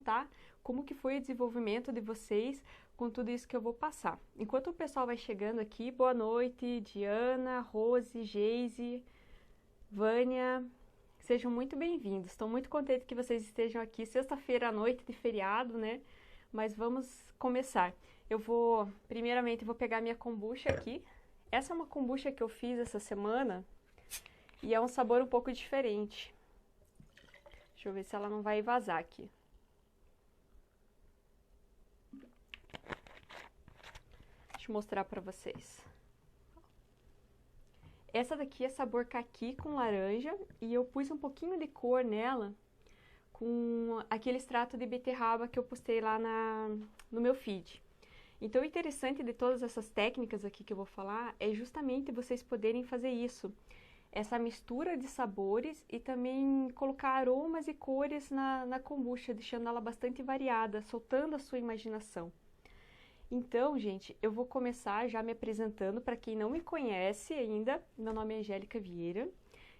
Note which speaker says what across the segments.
Speaker 1: escutar como que foi o desenvolvimento de vocês com tudo isso que eu vou passar. Enquanto o pessoal vai chegando aqui, boa noite, Diana, Rose, Geise, Vânia, sejam muito bem-vindos. Estou muito contente que vocês estejam aqui, sexta-feira à noite de feriado, né? Mas vamos começar. Primeiramente, vou pegar minha kombucha aqui. Essa é uma kombucha que eu fiz essa semana e é um sabor um pouco diferente. Deixa eu ver se ela não vai vazar aqui. Deixa eu mostrar para vocês. Essa daqui é sabor caqui com laranja e eu pus um pouquinho de cor nela com aquele extrato de beterraba que eu postei lá no meu feed. Então, o interessante de todas essas técnicas aqui que eu vou falar é justamente vocês poderem fazer isso. Essa mistura de sabores e também colocar aromas e cores na kombucha, deixando ela bastante variada, soltando a sua imaginação. Então, gente, eu vou começar já me apresentando para quem não me conhece ainda. Meu nome é Angélica Vieira,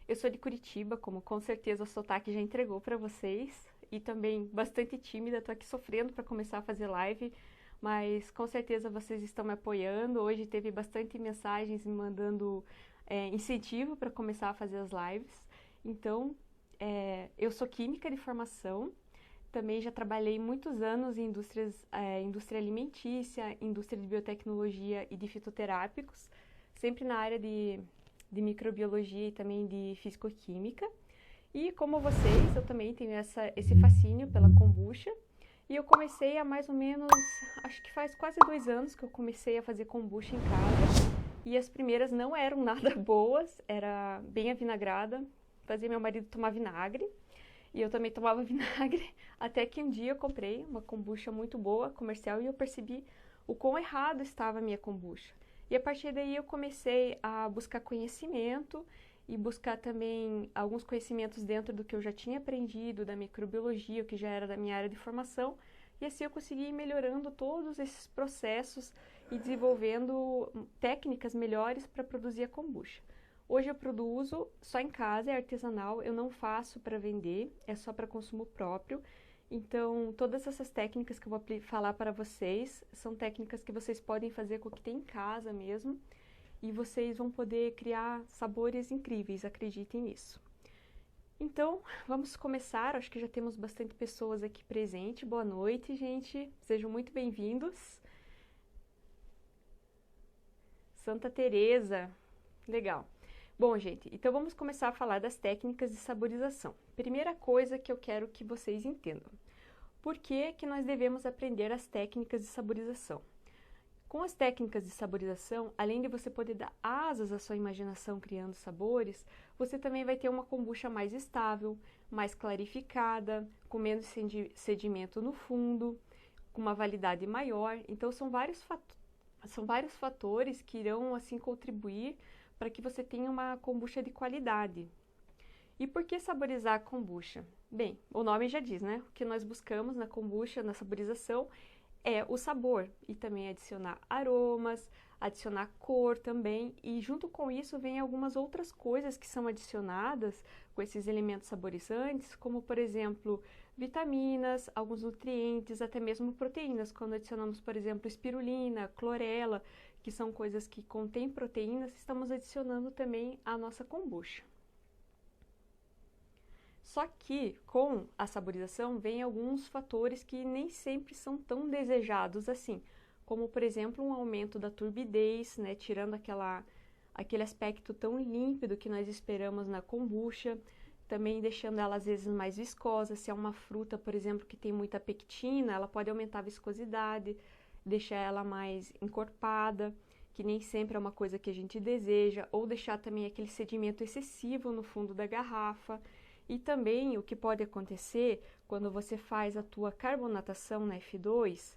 Speaker 1: eu sou de Curitiba, como com certeza o sotaque já entregou para vocês, e também bastante tímida, tô aqui sofrendo para começar a fazer live, mas com certeza vocês estão me apoiando. Hoje teve bastante mensagens me mandando incentivo para começar a fazer as lives. Então, eu sou química de formação, também já trabalhei muitos anos em indústria alimentícia, indústria de biotecnologia e de fitoterápicos, sempre na área de microbiologia e também de fisicoquímica. E como vocês, eu também tenho esse fascínio pela kombucha. E eu comecei há mais ou menos, acho que faz quase 2 anos que eu comecei a fazer kombucha em casa. E as primeiras não eram nada boas, era bem avinagrada, fazia meu marido tomar vinagre. E eu também tomava vinagre, até que um dia eu comprei uma kombucha muito boa, comercial, e eu percebi o quão errado estava a minha kombucha. E a partir daí eu comecei a buscar conhecimento e buscar também alguns conhecimentos dentro do que eu já tinha aprendido, da microbiologia, o que já era da minha área de formação, e assim eu consegui ir melhorando todos esses processos e desenvolvendo técnicas melhores para produzir a kombucha. Hoje eu produzo só em casa, é artesanal, eu não faço para vender, é só para consumo próprio. Então, todas essas técnicas que eu vou falar para vocês são técnicas que vocês podem fazer com o que tem em casa mesmo, e vocês vão poder criar sabores incríveis, acreditem nisso. Então, vamos começar. Acho que já temos bastante pessoas aqui presentes. Boa noite, gente. Sejam muito bem-vindos. Santa Teresa. Legal. Bom, gente, então vamos começar a falar das técnicas de saborização. Primeira coisa que eu quero que vocês entendam. Por que que nós devemos aprender as técnicas de saborização? Com as técnicas de saborização, além de você poder dar asas à sua imaginação criando sabores, você também vai ter uma kombucha mais estável, mais clarificada, com menos sedimento no fundo, com uma validade maior. Então, são vários fatores que irão, assim, contribuir para que você tenha uma kombucha de qualidade. E por que saborizar a kombucha? Bem, o nome já diz, né? O que nós buscamos na kombucha, na saborização, é o sabor, e também adicionar aromas, adicionar cor também, e junto com isso vem algumas outras coisas que são adicionadas com esses elementos saborizantes, como por exemplo, vitaminas, alguns nutrientes, até mesmo proteínas, quando adicionamos, por exemplo, espirulina, clorela, que são coisas que contêm proteínas, estamos adicionando também à nossa kombucha. Só que com a saborização vem alguns fatores que nem sempre são tão desejados assim, como por exemplo um aumento da turbidez, né, tirando aquele aspecto tão límpido que nós esperamos na kombucha, também deixando ela às vezes mais viscosa. Se é uma fruta, por exemplo, que tem muita pectina, ela pode aumentar a viscosidade, deixar ela mais encorpada, que nem sempre é uma coisa que a gente deseja, ou deixar também aquele sedimento excessivo no fundo da garrafa. E também o que pode acontecer quando você faz a tua carbonatação na F2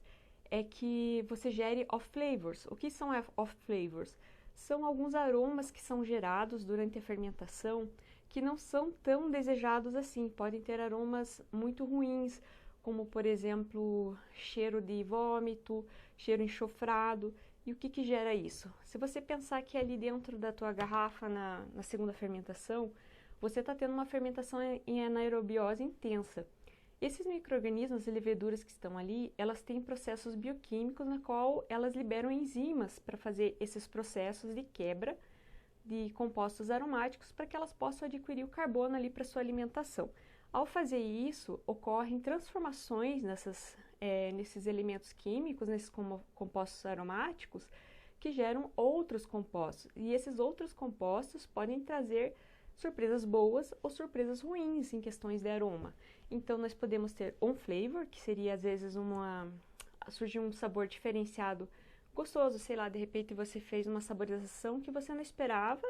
Speaker 1: é que você gere off-flavors. O que são off-flavors? São alguns aromas que são gerados durante a fermentação que não são tão desejados assim. Podem ter aromas muito ruins, como por exemplo, cheiro de vômito, cheiro enxofrado. E o que que gera isso? Se você pensar que ali dentro da tua garrafa, na segunda fermentação, você está tendo uma fermentação em anaerobiose intensa. Esses micro-organismos e leveduras que estão ali, elas têm processos bioquímicos na qual elas liberam enzimas para fazer esses processos de quebra de compostos aromáticos para que elas possam adquirir o carbono ali para sua alimentação. Ao fazer isso, ocorrem transformações nesses elementos químicos, nesses compostos aromáticos, que geram outros compostos. E esses outros compostos podem trazer surpresas boas ou surpresas ruins em questões de aroma. Então, nós podemos ter on flavor, que seria às vezes surge um sabor diferenciado gostoso, sei lá, de repente você fez uma saborização que você não esperava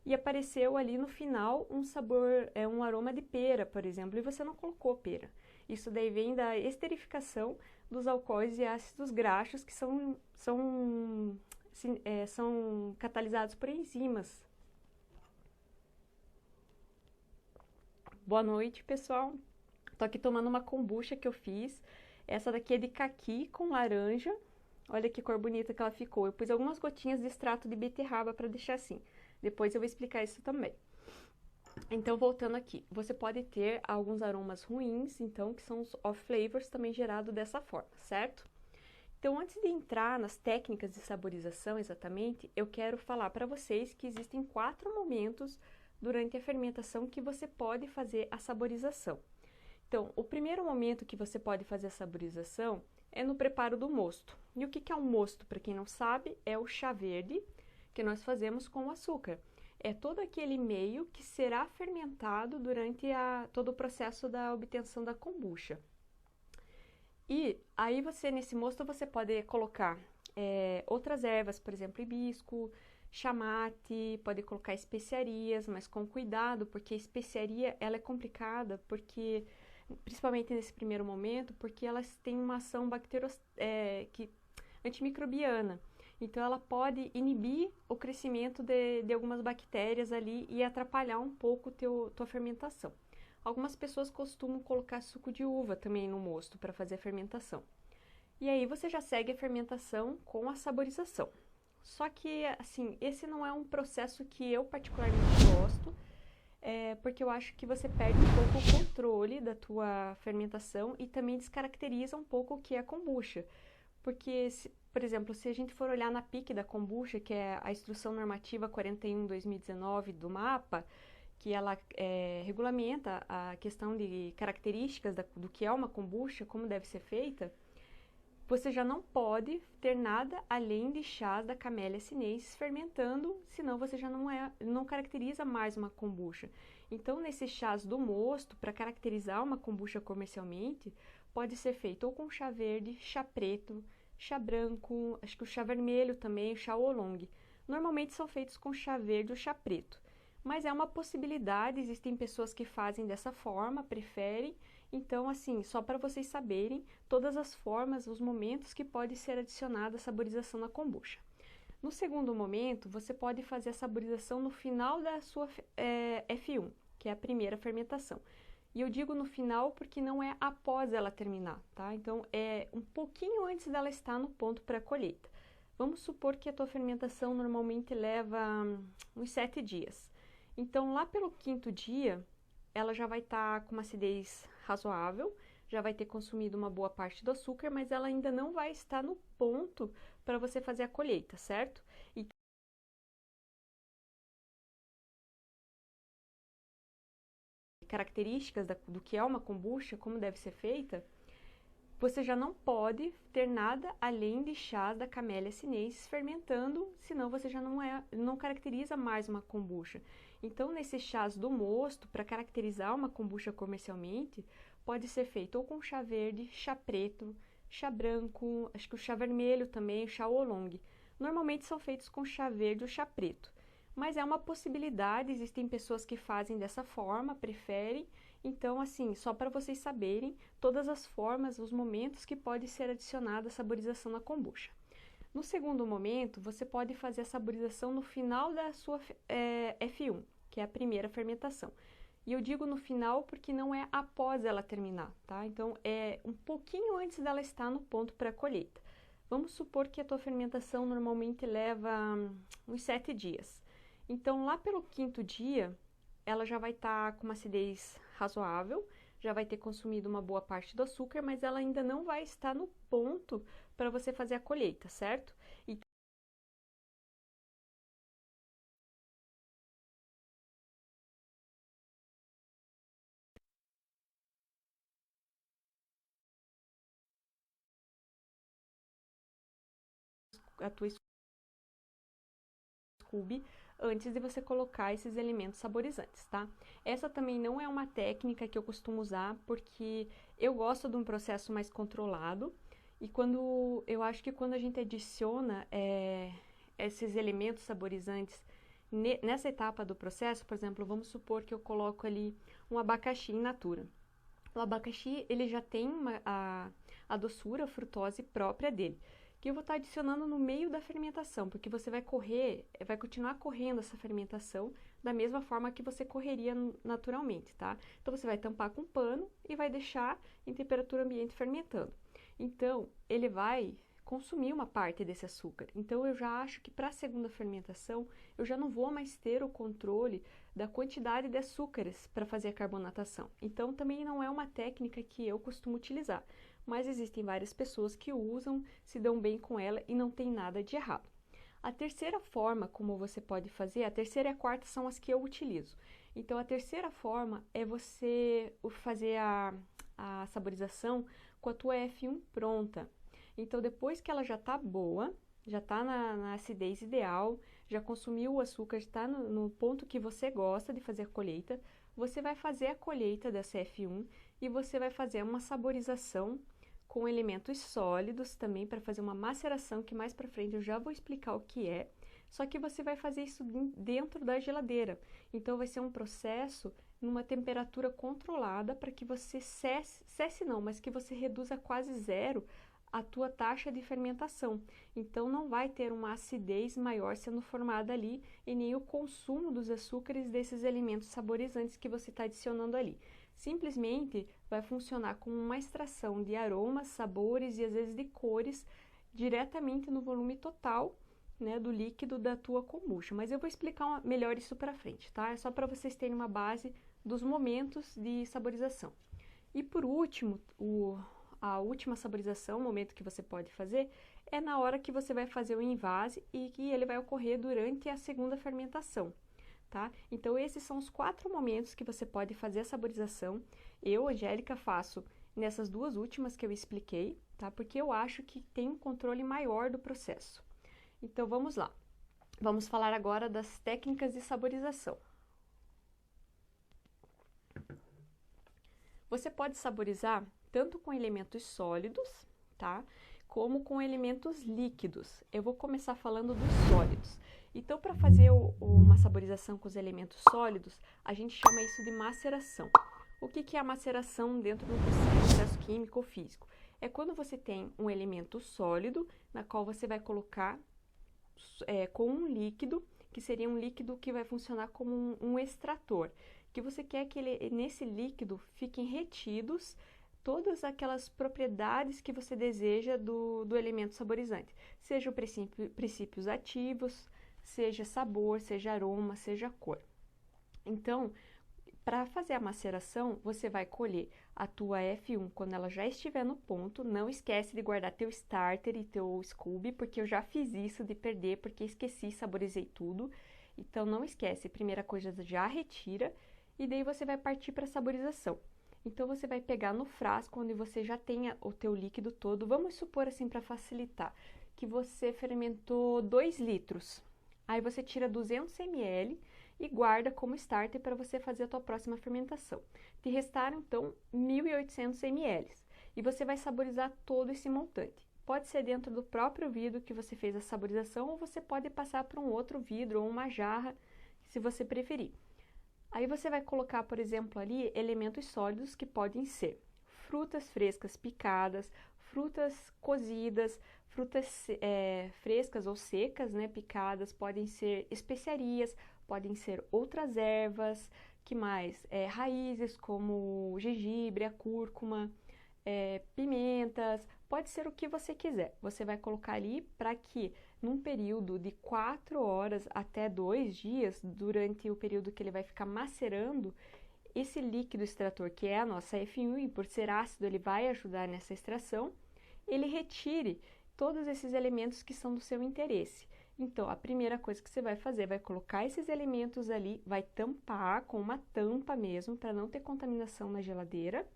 Speaker 1: e apareceu ali no final um sabor, um aroma de pera, por exemplo, e você não colocou pera. Isso daí vem da esterificação dos alcoóis e ácidos graxos que são catalisados por enzimas. Boa noite, pessoal. Tô aqui tomando uma kombucha que eu fiz. Essa daqui é de caqui com laranja. Olha que cor bonita que ela ficou. Eu pus algumas gotinhas de extrato de beterraba para deixar assim. Depois eu vou explicar isso também. Então, voltando aqui, você pode ter alguns aromas ruins, então, que são os off flavors, também gerados dessa forma, certo? Então, antes de entrar nas técnicas de saborização exatamente, eu quero falar para vocês que existem 4 momentos durante a fermentação que você pode fazer a saborização. Então, o primeiro momento que você pode fazer a saborização é no preparo do mosto. E o que é um mosto, para quem não sabe, é o chá verde que nós fazemos com o açúcar. É todo aquele meio que será fermentado durante todo o processo da obtenção da kombucha. E aí nesse mosto, você pode colocar outras ervas, por exemplo, hibisco, chamate, pode colocar especiarias, mas com cuidado, porque a especiaria ela é complicada, porque principalmente nesse primeiro momento, porque elas têm uma ação antimicrobiana. Então, ela pode inibir o crescimento de algumas bactérias ali e atrapalhar um pouco tua fermentação. Algumas pessoas costumam colocar suco de uva também no mosto para fazer a fermentação. E aí, você já segue a fermentação com a saborização. Só que, assim, esse não é um processo que eu particularmente gosto, porque eu acho que você perde um pouco o controle da tua fermentação e também descaracteriza um pouco o que é a kombucha. Porque, por exemplo, se a gente for olhar na PIC da kombucha, que é a Instrução Normativa 41/2019 do MAPA, que ela regulamenta a questão de características do que é uma kombucha, como deve ser feita, você já não pode ter nada além de chás da Camellia sinensis fermentando, senão você já não caracteriza mais uma kombucha. Então, nesses chás do mosto, para caracterizar uma kombucha comercialmente, pode ser feito ou com chá verde, chá preto, chá branco, acho que o chá vermelho também, o chá oolong. Normalmente são feitos com chá verde ou chá preto. Mas é uma possibilidade, existem pessoas que fazem dessa forma, preferem. Então, assim, só para vocês saberem todas as formas, os momentos que pode ser adicionada a saborização na kombucha. No segundo momento, você pode fazer a saborização no final da sua F1, que é a primeira fermentação. E eu digo no final porque não é após ela terminar, tá? Então, é um pouquinho antes dela estar no ponto pré-colheita. Vamos supor que a tua fermentação normalmente leva uns 7 dias. Então, lá pelo 5º dia, ela já vai estar com uma acidez razoável, já vai ter consumido uma boa parte do açúcar, mas ela ainda não vai estar no ponto para você fazer a colheita, certo? E características do que é uma kombucha, como deve ser feita, você já não pode ter nada além de chás da Camellia sinensis fermentando, senão você já não caracteriza mais uma kombucha. Então, nesses chás do mosto, para caracterizar uma kombucha comercialmente, pode ser feito ou com chá verde, chá preto, chá branco, acho que o chá vermelho também, o chá oolong. Normalmente são feitos com chá verde ou chá preto. Mas é uma possibilidade, existem pessoas que fazem dessa forma, preferem. Então, assim, só para vocês saberem todas as formas, os momentos que pode ser adicionada a saborização na kombucha. No segundo momento, você pode fazer a saborização no final da sua F1, que é a primeira fermentação. E eu digo no final porque não é após ela terminar, tá? Então, é um pouquinho antes dela estar no ponto pré-colheita. Vamos supor que a tua fermentação normalmente leva uns 7 dias. Então, lá pelo 5º dia, ela já vai estar com uma acidez razoável, já vai ter consumido uma boa parte do açúcar, mas ela ainda não vai estar no ponto para você fazer a colheita, certo? A tua Scooby antes de você colocar esses elementos saborizantes, tá? Essa também não é uma técnica que eu costumo usar, porque eu gosto de um processo mais controlado, e eu acho que quando a gente adiciona esses elementos saborizantes nessa etapa do processo, por exemplo, vamos supor que eu coloco ali um abacaxi in natura. O abacaxi, ele já tem a doçura, a frutose própria dele, que eu vou estar adicionando no meio da fermentação, porque você vai continuar correndo essa fermentação da mesma forma que você correria naturalmente, tá? Então, você vai tampar com pano e vai deixar em temperatura ambiente fermentando. Então, ele vai consumir uma parte desse açúcar. Então, eu já acho que para a segunda fermentação, eu já não vou mais ter o controle da quantidade de açúcares para fazer a carbonatação. Então, também não é uma técnica que eu costumo utilizar, mas existem várias pessoas que usam, se dão bem com ela e não tem nada de errado. A terceira forma como você pode fazer, a terceira e a quarta são as que eu utilizo. Então, a terceira forma é você fazer a saborização com a tua F1 pronta. Então, depois que ela já está boa, já está na acidez ideal, já consumiu o açúcar, está no ponto que você gosta de fazer a colheita, você vai fazer a colheita dessa F1 e você vai fazer uma saborização com elementos sólidos também para fazer uma maceração, que mais para frente eu já vou explicar o que é, só que você vai fazer isso dentro da geladeira. Então, vai ser um processo numa temperatura controlada para que você cesse não, mas que você reduza quase zero a tua taxa de fermentação. Então, não vai ter uma acidez maior sendo formada ali e nem o consumo dos açúcares desses elementos saborizantes que você está adicionando ali. Simplesmente vai funcionar como uma extração de aromas, sabores e às vezes de cores diretamente no volume total, né, do líquido da tua kombucha. Mas eu vou explicar melhor isso para frente, tá? É só para vocês terem uma base dos momentos de saborização. E por último, a última saborização, o momento que você pode fazer, é na hora que você vai fazer o invase e que ele vai ocorrer durante a segunda fermentação, tá? Então, esses são os 4 momentos que você pode fazer a saborização. Eu, Angélica, faço nessas 2 últimas que eu expliquei, tá? Porque eu acho que tem um controle maior do processo. Então, vamos lá. Vamos falar agora das técnicas de saborização. Você pode saborizar tanto com elementos sólidos, tá? Como com elementos líquidos. Eu vou começar falando dos sólidos. Então, para fazer uma saborização com os elementos sólidos, a gente chama isso de maceração. O que é a maceração dentro do processo químico ou físico? É quando você tem um elemento sólido, na qual você vai colocar com um líquido, que seria um líquido que vai funcionar como um extrator, que você quer que nesse líquido fiquem retidos todas aquelas propriedades que você deseja do elemento saborizante, sejam princípios ativos, seja sabor, seja aroma, seja cor. Então, para fazer a maceração, você vai colher a tua F1 quando ela já estiver no ponto. Não esquece de guardar teu starter e teu Scooby, porque eu já fiz isso de perder, porque esqueci, saborizei tudo. Então, não esquece, primeira coisa, já retira e daí você vai partir para a saborização. Então, você vai pegar no frasco onde você já tenha o teu líquido todo. Vamos supor assim, para facilitar, que você fermentou 2 litros. Aí, você tira 200 ml e guarda como starter para você fazer a tua próxima fermentação. Te restaram, então, 1.800 ml. E você vai saborizar todo esse montante. Pode ser dentro do próprio vidro que você fez a saborização, ou você pode passar para um outro vidro ou uma jarra, se você preferir. Aí você vai colocar, por exemplo, ali elementos sólidos que podem ser frutas frescas picadas, frutas cozidas, frutas frescas ou secas, né, picadas, podem ser especiarias, podem ser outras ervas, que mais? Raízes como gengibre, a cúrcuma, pimentas, pode ser o que você quiser. Você vai colocar ali para que num período de 4 horas até 2 dias, durante o período que ele vai ficar macerando, esse líquido extrator, que é a nossa F1, e por ser ácido ele vai ajudar nessa extração, ele retire todos esses elementos que são do seu interesse. Então, a primeira coisa que você vai fazer, vai colocar esses elementos ali, vai tampar com uma tampa mesmo, para não ter contaminação na geladeira,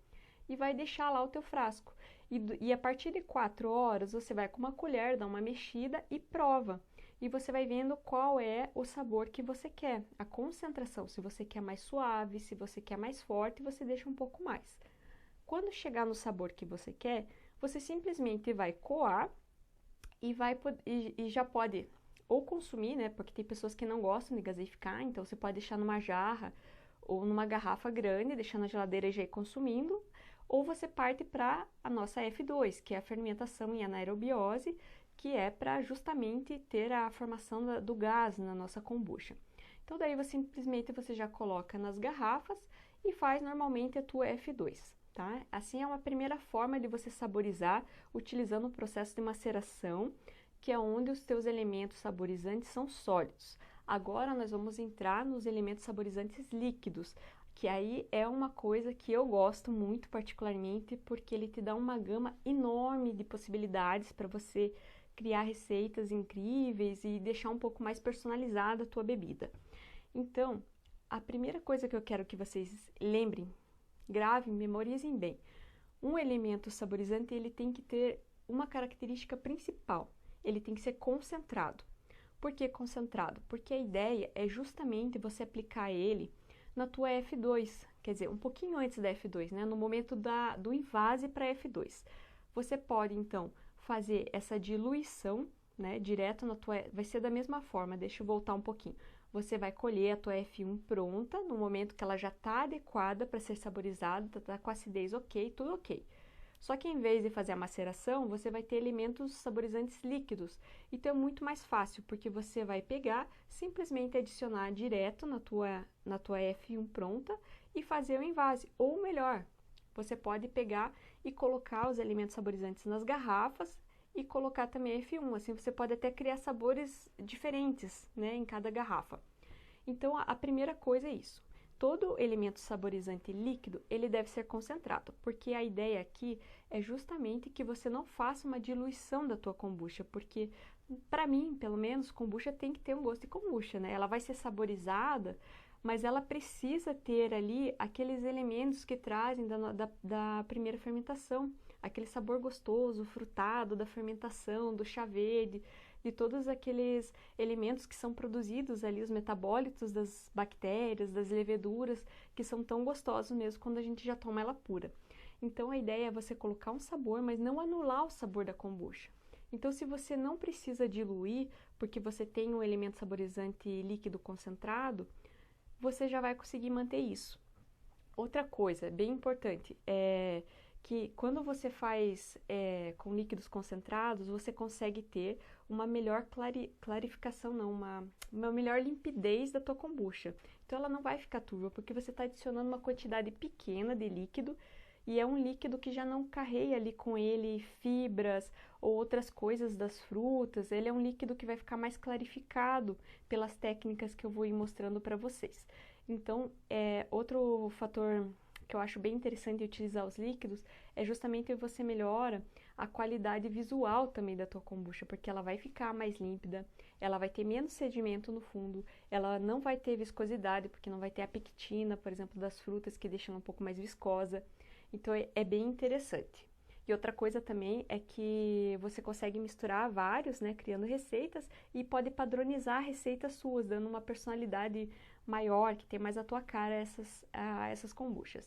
Speaker 1: e vai deixar lá o teu frasco. E a partir de 4 horas, você vai com uma colher, dá uma mexida e prova. E você vai vendo qual é o sabor que você quer, a concentração, se você quer mais suave, se você quer mais forte, você deixa um pouco mais. Quando chegar no sabor que você quer, você simplesmente vai coar e já pode ou consumir, né? Porque tem pessoas que não gostam de gaseificar, então você pode deixar numa jarra ou numa garrafa grande, deixar na geladeira e já ir consumindo, ou você parte para a nossa F2, que é a fermentação em anaerobiose, que é para justamente ter a formação do gás na nossa kombucha. Então daí simplesmente você já coloca nas garrafas e faz normalmente a tua F2, tá? Assim é uma primeira forma de você saborizar utilizando o processo de maceração, que é onde os teus elementos saborizantes são sólidos. Agora nós vamos entrar nos elementos saborizantes líquidos, que aí é uma coisa que eu gosto muito particularmente, porque ele te dá uma gama enorme de possibilidades para você criar receitas incríveis e deixar um pouco mais personalizada a tua bebida. Então, a primeira coisa que eu quero que vocês lembrem, gravem, memorizem bem. Um elemento saborizante, ele tem que ter uma característica principal. Ele tem que ser concentrado. Por que concentrado? Porque a ideia é justamente você aplicar ele na tua F2, quer dizer, um pouquinho antes da F2, né? No momento do invase para F2. Você pode, então, fazer essa diluição, né? Direto na tua... Vai ser da mesma forma, deixa eu voltar um pouquinho. Você vai colher a tua F1 pronta, no momento que ela já está adequada para ser saborizada, está com acidez ok, tudo ok. Só que em vez de fazer a maceração, você vai ter elementos saborizantes líquidos. Então é muito mais fácil, porque você vai pegar, simplesmente adicionar direto na tua F1 pronta e fazer o invase. Ou melhor, você pode pegar e colocar os elementos saborizantes nas garrafas e colocar também F1. Assim você pode até criar sabores diferentes, né, em cada garrafa. Então a primeira coisa é isso. Todo elemento saborizante líquido, ele deve ser concentrado, porque a ideia aqui é justamente que você não faça uma diluição da tua kombucha, porque, para mim, pelo menos, kombucha tem que ter um gosto de kombucha, né? Ela vai ser saborizada, mas ela precisa ter ali aqueles elementos que trazem da primeira fermentação, aquele sabor gostoso, frutado da fermentação, do chá verde, de todos aqueles elementos que são produzidos ali, os metabólitos das bactérias, das leveduras, que são tão gostosos mesmo quando a gente já toma ela pura. Então a ideia é você colocar um sabor, mas não anular o sabor da kombucha. Então se você não precisa diluir, porque você tem um elemento saborizante líquido concentrado, você já vai conseguir manter isso. Outra coisa bem importante é que quando você faz com líquidos concentrados, você consegue ter uma melhor clarificação, não, uma melhor limpidez da tua kombucha. Então ela não vai ficar turva, porque você está adicionando uma quantidade pequena de líquido, e é um líquido que já não carrega ali com ele fibras ou outras coisas das frutas. Ele é um líquido que vai ficar mais clarificado pelas técnicas que eu vou ir mostrando para vocês. Então, outro fator que eu acho bem interessante de utilizar os líquidos é justamente você melhora a qualidade visual também da tua kombucha, porque ela vai ficar mais límpida, ela vai ter menos sedimento no fundo, ela não vai ter viscosidade, porque não vai ter a pectina, por exemplo, das frutas, que deixam ela um pouco mais viscosa. Então é bem interessante. E outra coisa também é que você consegue misturar vários, né, criando receitas, e pode padronizar receitas suas, dando uma personalidade maior, que tem mais a tua cara essas kombuchas.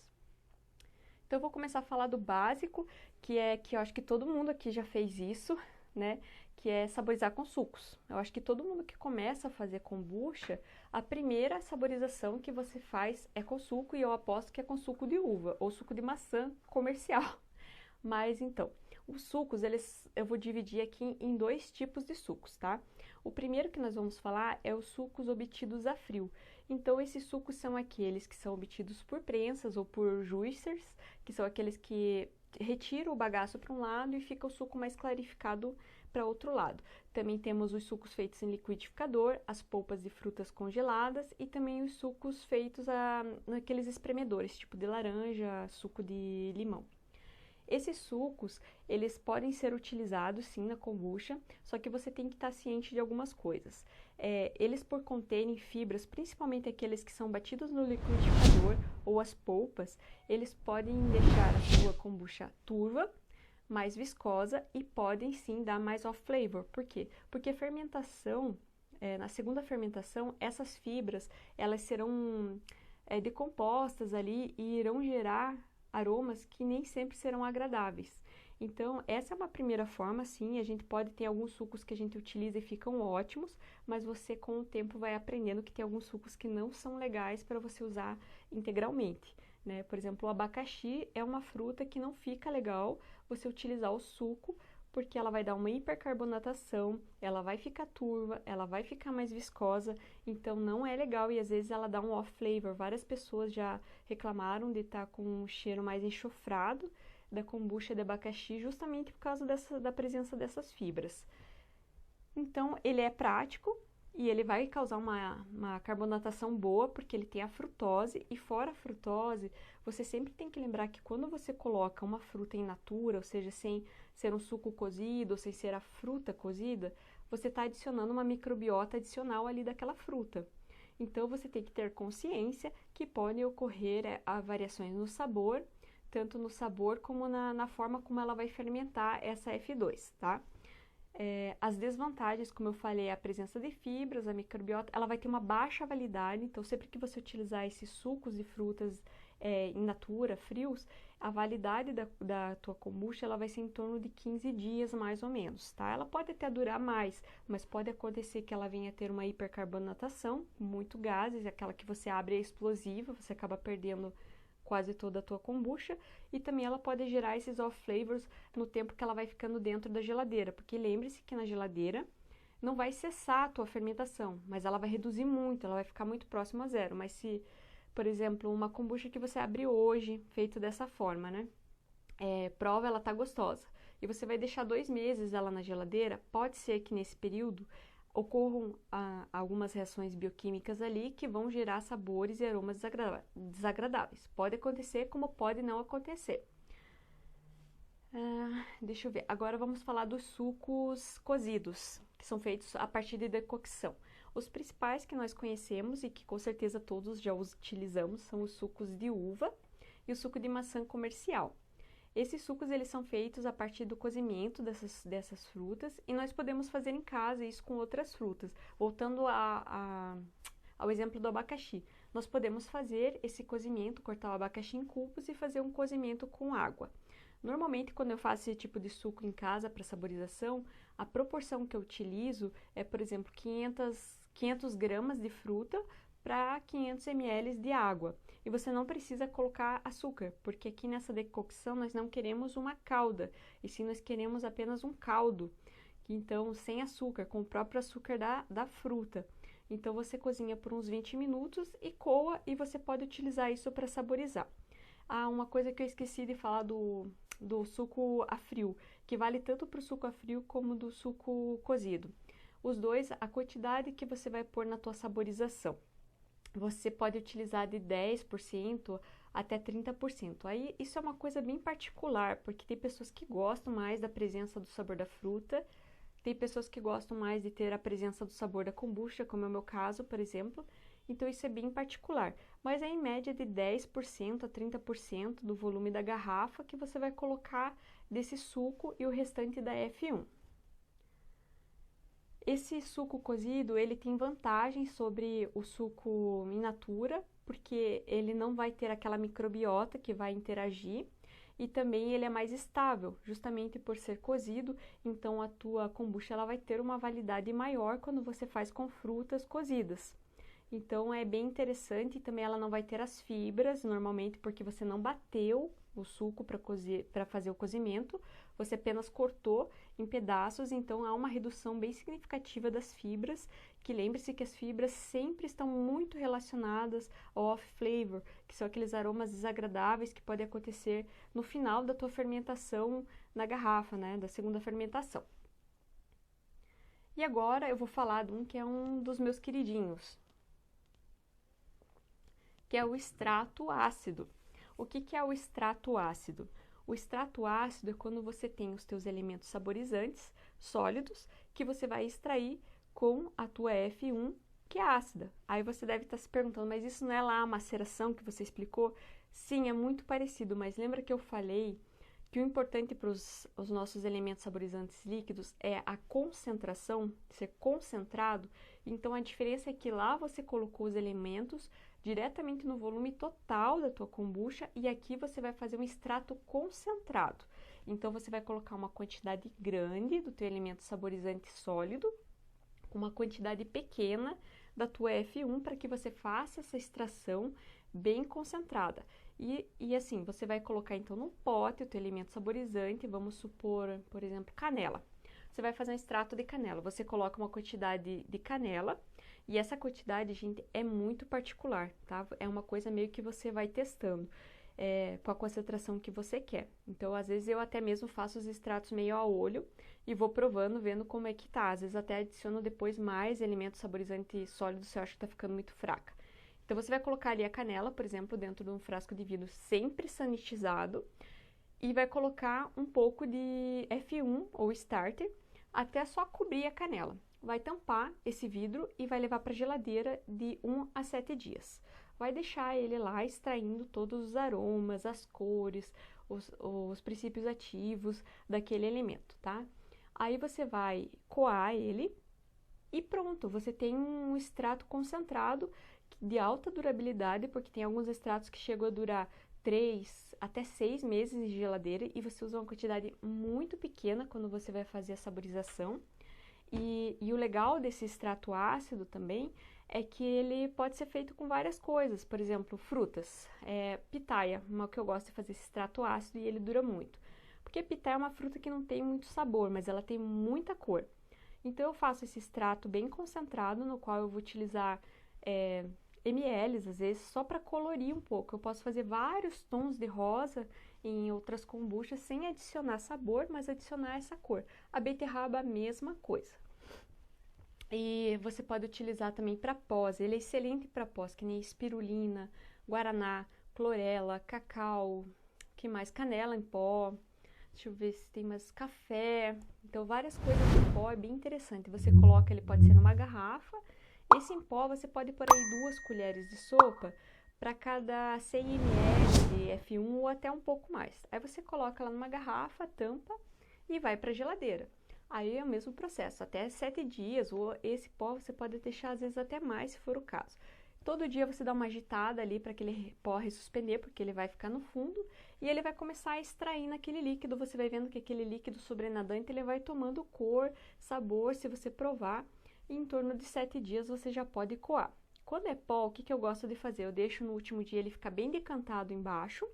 Speaker 1: Então eu vou começar a falar do básico, que eu acho que todo mundo aqui já fez isso, né, que é saborizar com sucos. Eu acho que todo mundo que começa a fazer kombucha, a primeira saborização que você faz é com suco, e eu aposto que é com suco de uva, ou suco de maçã comercial. Mas então, os sucos, eu vou dividir aqui em 2 tipos de sucos, tá? O primeiro que nós vamos falar é os sucos obtidos a frio. Então, esses sucos são aqueles que são obtidos por prensas ou por juicers, que são aqueles que retira o bagaço para um lado e fica o suco mais clarificado para outro lado. Também temos os sucos feitos em liquidificador, as polpas de frutas congeladas e também os sucos feitos naqueles espremedores, tipo de laranja, suco de limão. Esses sucos, eles podem ser utilizados sim na kombucha, só que você tem que estar ciente de algumas coisas. Eles por conterem fibras, principalmente aqueles que são batidos no liquidificador ou as polpas, eles podem deixar a sua kombucha turva, mais viscosa e podem sim dar mais off-flavor. Por quê? Porque a fermentação, na segunda fermentação, essas fibras, elas serão decompostas ali e irão gerar aromas que nem sempre serão agradáveis. Então, essa é uma primeira forma, sim, a gente pode ter alguns sucos que a gente utiliza e ficam ótimos, mas você com o tempo vai aprendendo que tem alguns sucos que não são legais para você usar integralmente, né? Por exemplo, o abacaxi é uma fruta que não fica legal você utilizar o suco, porque ela vai dar uma hipercarbonatação, ela vai ficar turva, ela vai ficar mais viscosa, então não é legal e às vezes ela dá um off flavor. Várias pessoas já reclamaram de estar com um cheiro mais enxofrado da kombucha de abacaxi, justamente por causa da presença dessas fibras. Então, ele é prático e ele vai causar uma carbonatação boa, porque ele tem a frutose, e fora a frutose, você sempre tem que lembrar que quando você coloca uma fruta in natura, ou seja, sem ser um suco cozido, ou sem ser a fruta cozida, você está adicionando uma microbiota adicional ali daquela fruta. Então, você tem que ter consciência que podem ocorrer variações no sabor, tanto no sabor como na forma como ela vai fermentar essa F2, tá? As desvantagens, como eu falei, é a presença de fibras, a microbiota, ela vai ter uma baixa validade, então sempre que você utilizar esses sucos de frutas in natura, frios, a validade da tua kombucha, ela vai ser em torno de 15 dias mais ou menos, tá? Ela pode até durar mais, mas pode acontecer que ela venha a ter uma hipercarbonatação, muito gases, aquela que você abre é explosiva, você acaba perdendo quase toda a tua kombucha, e também ela pode gerar esses off flavors no tempo que ela vai ficando dentro da geladeira, porque lembre-se que na geladeira não vai cessar a tua fermentação, mas ela vai reduzir muito, ela vai ficar muito próximo a zero. Mas se, por exemplo, uma kombucha que você abre hoje, feito dessa forma, né? Prova, ela tá gostosa, e você vai deixar 2 meses ela na geladeira, pode ser que nesse período ocorram algumas reações bioquímicas ali que vão gerar sabores e aromas desagradáveis. Pode acontecer, como pode não acontecer. Deixa eu ver. Agora vamos falar dos sucos cozidos, que são feitos a partir de decocção. Os principais que nós conhecemos e que com certeza todos já os utilizamos são os sucos de uva e o suco de maçã comercial. Esses sucos, eles são feitos a partir do cozimento dessas frutas, e nós podemos fazer em casa isso com outras frutas. Voltando ao exemplo do abacaxi, nós podemos fazer esse cozimento, cortar o abacaxi em cubos e fazer um cozimento com água. Normalmente, quando eu faço esse tipo de suco em casa para saborização, a proporção que eu utilizo é, por exemplo, 500 gramas de fruta para 500 ml de água. E você não precisa colocar açúcar, porque aqui nessa decocção nós não queremos uma calda, e sim nós queremos apenas um caldo. Então, sem açúcar, com o próprio açúcar da fruta. Então, você cozinha por uns 20 minutos e coa, e você pode utilizar isso para saborizar. Uma coisa que eu esqueci de falar do suco a frio, que vale tanto para o suco a frio como do suco cozido. Os dois, a quantidade que você vai pôr na tua saborização. Você pode utilizar de 10% até 30%. Aí, isso é uma coisa bem particular, porque tem pessoas que gostam mais da presença do sabor da fruta, tem pessoas que gostam mais de ter a presença do sabor da kombucha, como é o meu caso, por exemplo. Então, isso é bem particular. Mas é em média de 10% a 30% do volume da garrafa que você vai colocar desse suco e o restante da F1. Esse suco cozido, ele tem vantagens sobre o suco in natura, porque ele não vai ter aquela microbiota que vai interagir, e também ele é mais estável, justamente por ser cozido, então a tua kombucha ela vai ter uma validade maior quando você faz com frutas cozidas. Então é bem interessante, e também ela não vai ter as fibras, normalmente porque você não bateu o suco para fazer o cozimento, você apenas cortou em pedaços, então há uma redução bem significativa das fibras, que lembre-se que as fibras sempre estão muito relacionadas ao off-flavor, que são aqueles aromas desagradáveis que podem acontecer no final da tua fermentação na garrafa, né, da segunda fermentação. E agora eu vou falar de um que é um dos meus queridinhos, que é o extrato ácido. O que é o extrato ácido? O extrato ácido é quando você tem os teus elementos saborizantes sólidos que você vai extrair com a tua F1, que é ácida. Aí você deve estar se perguntando, mas isso não é lá a maceração que você explicou? Sim, é muito parecido, mas lembra que eu falei que o importante para os nossos elementos saborizantes líquidos é a concentração, ser concentrado? Então, a diferença é que lá você colocou os elementos diretamente no volume total da tua kombucha e aqui você vai fazer um extrato concentrado. Então, você vai colocar uma quantidade grande do teu elemento saborizante sólido, com uma quantidade pequena da tua F1 para que você faça essa extração bem concentrada. E assim, você vai colocar então num pote o teu elemento saborizante, vamos supor, por exemplo, canela. Você vai fazer um extrato de canela, você coloca uma quantidade de canela e essa quantidade, gente, é muito particular, tá? É uma coisa meio que você vai testando com a concentração que você quer. Então, às vezes eu até mesmo faço os extratos meio a olho e vou provando, vendo como é que tá. Às vezes até adiciono depois mais elementos saborizantes sólidos se eu acho que tá ficando muito fraca. Então, você vai colocar ali a canela, por exemplo, dentro de um frasco de vidro sempre sanitizado e vai colocar um pouco de F1 ou starter até só cobrir a canela. Vai tampar esse vidro e vai levar para a geladeira de 1 a 7 dias. Vai deixar ele lá extraindo todos os aromas, as cores, os princípios ativos daquele elemento, tá? Aí você vai coar ele e pronto, você tem um extrato concentrado de alta durabilidade, porque tem alguns extratos que chegam a durar 3 até 6 meses de geladeira e você usa uma quantidade muito pequena quando você vai fazer a saborização. E o legal desse extrato ácido também é que ele pode ser feito com várias coisas, por exemplo, frutas. Pitaia, uma que eu gosto de fazer esse extrato ácido e ele dura muito. Porque pitaia é uma fruta que não tem muito sabor, mas ela tem muita cor. Então eu faço esse extrato bem concentrado, no qual eu vou utilizar mls, às vezes, só para colorir um pouco. Eu posso fazer vários tons de rosa em outras kombuchas sem adicionar sabor, mas adicionar essa cor. A beterraba, a mesma coisa. E você pode utilizar também para pós. Ele é excelente para pós, que nem espirulina, guaraná, clorela, cacau, que mais? Canela em pó. Deixa eu ver se tem mais café. Então, várias coisas em pó, é bem interessante. Você coloca, ele pode ser numa garrafa. Esse em pó, você pode pôr aí 2 colheres de sopa para cada 100 ml de F1 ou até um pouco mais. Aí você coloca lá numa garrafa, tampa e vai para a geladeira. Aí é o mesmo processo, até 7 dias, ou esse pó você pode deixar às vezes até mais, se for o caso. Todo dia você dá uma agitada ali para aquele pó ressuspender, porque ele vai ficar no fundo, e ele vai começar a extrair naquele líquido. Você vai vendo que aquele líquido sobrenadante, ele vai tomando cor, sabor, se você provar, e em torno de 7 dias você já pode coar. Quando é pó, o que eu gosto de fazer? Eu deixo no último dia ele ficar bem decantado embaixo,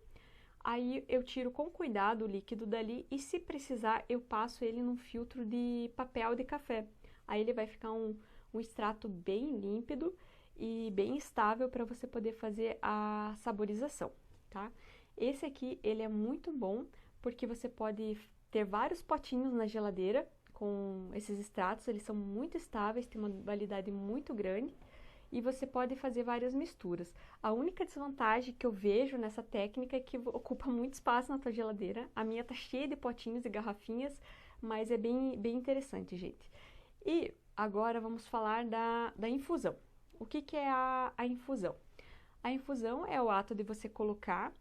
Speaker 1: aí eu tiro com cuidado o líquido dali e, se precisar, eu passo ele num filtro de papel de café. Aí ele vai ficar um extrato bem límpido e bem estável para você poder fazer a saborização, tá? Esse aqui, ele é muito bom porque você pode ter vários potinhos na geladeira com esses extratos, eles são muito estáveis, tem uma validade muito grande. E você pode fazer várias misturas. A única desvantagem que eu vejo nessa técnica é que ocupa muito espaço na tua geladeira. A minha tá cheia de potinhos e garrafinhas, mas é bem interessante, gente. E agora vamos falar da infusão. O que é a infusão? A infusão é o ato de você colocar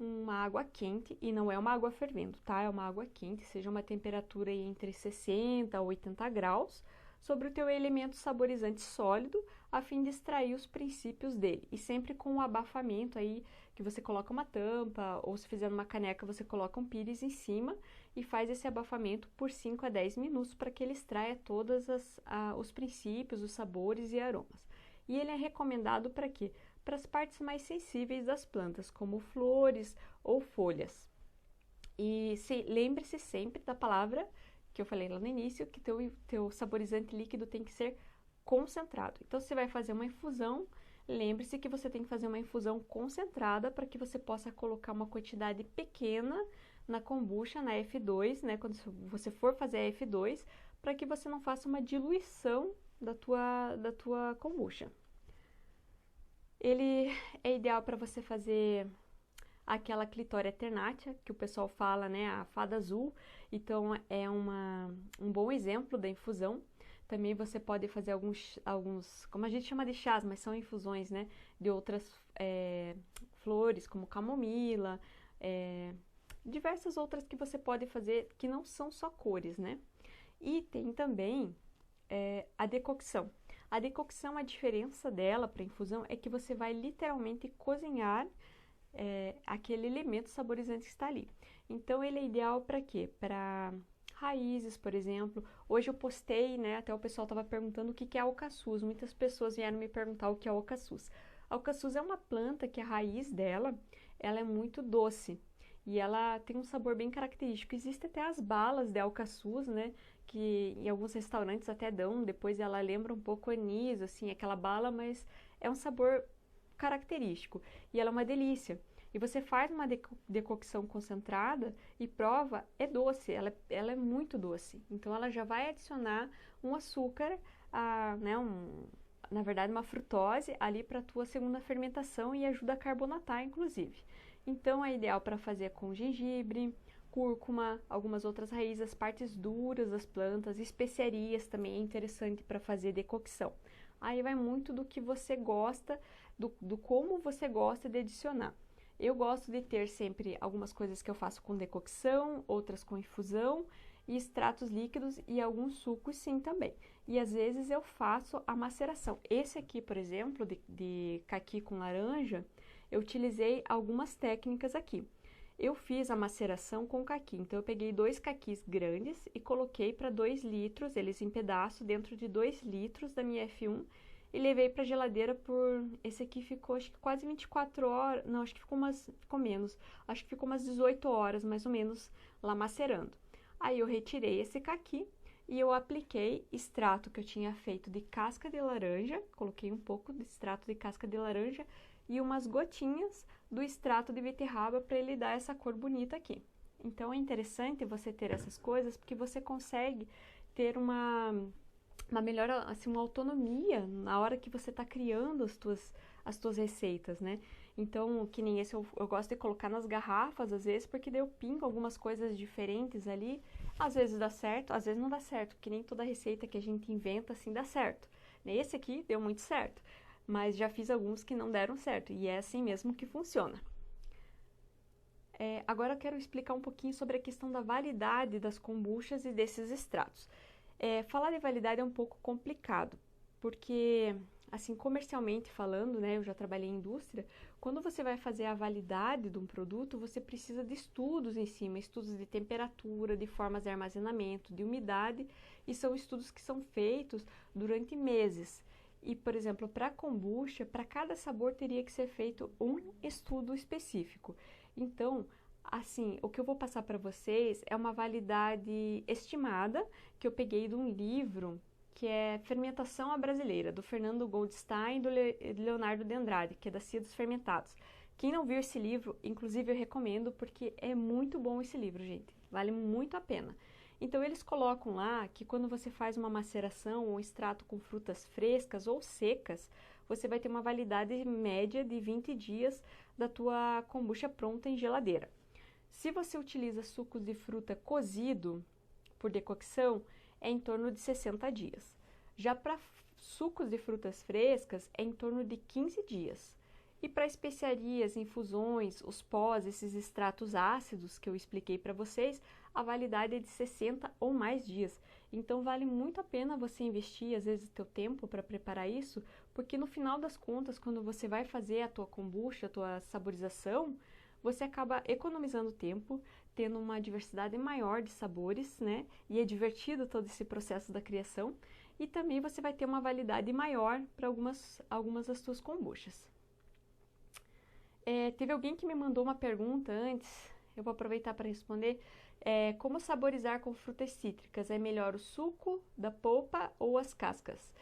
Speaker 1: uma água quente, e não é uma água fervendo, tá? É uma água quente, seja uma temperatura aí entre 60 a 80 graus, sobre o teu elemento saborizante sólido, a fim de extrair os princípios dele. E sempre com um abafamento aí, que você coloca uma tampa, ou se fizer numa caneca, você coloca um pires em cima e faz esse abafamento por 5 a 10 minutos para que ele extraia todos os princípios, os sabores e aromas. E ele é recomendado para quê? Para as partes mais sensíveis das plantas, como flores ou folhas. E lembre-se sempre da palavra que eu falei lá no início, que teu saborizante líquido tem que ser concentrado. Então, se você vai fazer uma infusão, lembre-se que você tem que fazer uma infusão concentrada para que você possa colocar uma quantidade pequena na kombucha, na F2, né? Quando você for fazer a F2, para que você não faça uma diluição da tua kombucha. Ele é ideal para você fazer aquela clitória alternatia, que o pessoal fala, né, a fada azul. Então, é um bom exemplo da infusão. Também você pode fazer alguns, como a gente chama de chás, mas são infusões, né, de outras flores, como camomila, diversas outras que você pode fazer, que não são só cores, né. E tem também a decocção. A decocção, a diferença dela para infusão é que você vai literalmente cozinhar aquele elemento saborizante que está ali. Então, ele é ideal para quê? Para raízes, por exemplo. Hoje eu postei, né, até o pessoal estava perguntando o que é alcaçuz. Muitas pessoas vieram me perguntar o que é alcaçuz. Alcaçuz é uma planta que a raiz dela, ela é muito doce. E ela tem um sabor bem característico. Existem até as balas de alcaçuz, né, que em alguns restaurantes até dão. Depois ela lembra um pouco anis, assim, aquela bala, mas é um sabor característico. E ela é uma delícia. E você faz uma decocção concentrada e prova, é doce, ela é muito doce. Então, ela já vai adicionar um açúcar, né, na verdade, uma frutose ali para a tua segunda fermentação e ajuda a carbonatar, inclusive. Então, é ideal para fazer com gengibre, cúrcuma, algumas outras raízes, as partes duras das plantas, especiarias também é interessante para fazer decocção. Aí vai muito do que você gosta, do como você gosta de adicionar. Eu gosto de ter sempre algumas coisas que eu faço com decocção, outras com infusão, e extratos líquidos e alguns sucos sim também. E às vezes eu faço a maceração. Esse aqui, por exemplo, de caqui com laranja, eu utilizei algumas técnicas aqui. Eu fiz a maceração com caqui, então eu peguei 2 caquis grandes e coloquei para 2 litros, eles em pedaço, dentro de 2 litros da minha F1, e levei para a geladeira por... Esse aqui ficou, acho que quase 24 horas... Não, acho que ficou menos. Acho que ficou umas 18 horas, mais ou menos, lá macerando. Aí eu retirei esse caqui e eu apliquei extrato que eu tinha feito de casca de laranja. Coloquei um pouco de extrato de casca de laranja e umas gotinhas do extrato de beterraba para ele dar essa cor bonita aqui. Então, é interessante você ter essas coisas porque você consegue ter uma melhor, assim, uma autonomia na hora que você está criando as tuas receitas, né? Então, que nem esse eu gosto de colocar nas garrafas, às vezes, porque daí eu pingo algumas coisas diferentes ali. Às vezes dá certo, às vezes não dá certo, porque nem toda receita que a gente inventa, assim, dá certo. Esse aqui deu muito certo, mas já fiz alguns que não deram certo, e é assim mesmo que funciona. Agora eu quero explicar um pouquinho sobre a questão da validade das kombuchas e desses extratos. Falar de validade é um pouco complicado, porque, assim, comercialmente falando, né, eu já trabalhei em indústria, quando você vai fazer a validade de um produto, você precisa de estudos em cima, estudos de temperatura, de formas de armazenamento, de umidade, e são estudos que são feitos durante meses. E, por exemplo, para kombucha, para cada sabor teria que ser feito um estudo específico. Então, assim, o que eu vou passar para vocês é uma validade estimada que eu peguei de um livro que é Fermentação à Brasileira, do Fernando Goldstein e do Leonardo de Andrade, que é da Cia dos Fermentados. Quem não viu esse livro, inclusive eu recomendo, porque é muito bom esse livro, gente. Vale muito a pena. Então, eles colocam lá que quando você faz uma maceração ou um extrato com frutas frescas ou secas, você vai ter uma validade média de 20 dias da tua kombucha pronta em geladeira. Se você utiliza sucos de fruta cozido por decocção, é em torno de 60 dias. Já para sucos de frutas frescas, é em torno de 15 dias. E para especiarias, infusões, os pós, esses extratos ácidos que eu expliquei para vocês, a validade é de 60 ou mais dias. Então, vale muito a pena você investir, às vezes, o teu tempo para preparar isso, porque no final das contas, quando você vai fazer a tua kombucha, a tua saborização, você acaba economizando tempo, tendo uma diversidade maior de sabores, né? E é divertido todo esse processo da criação. E também você vai ter uma validade maior para algumas das tuas kombuchas. Teve alguém que me mandou uma pergunta antes, eu vou aproveitar para responder. Como saborizar com frutas cítricas? É melhor o suco da polpa ou as cascas?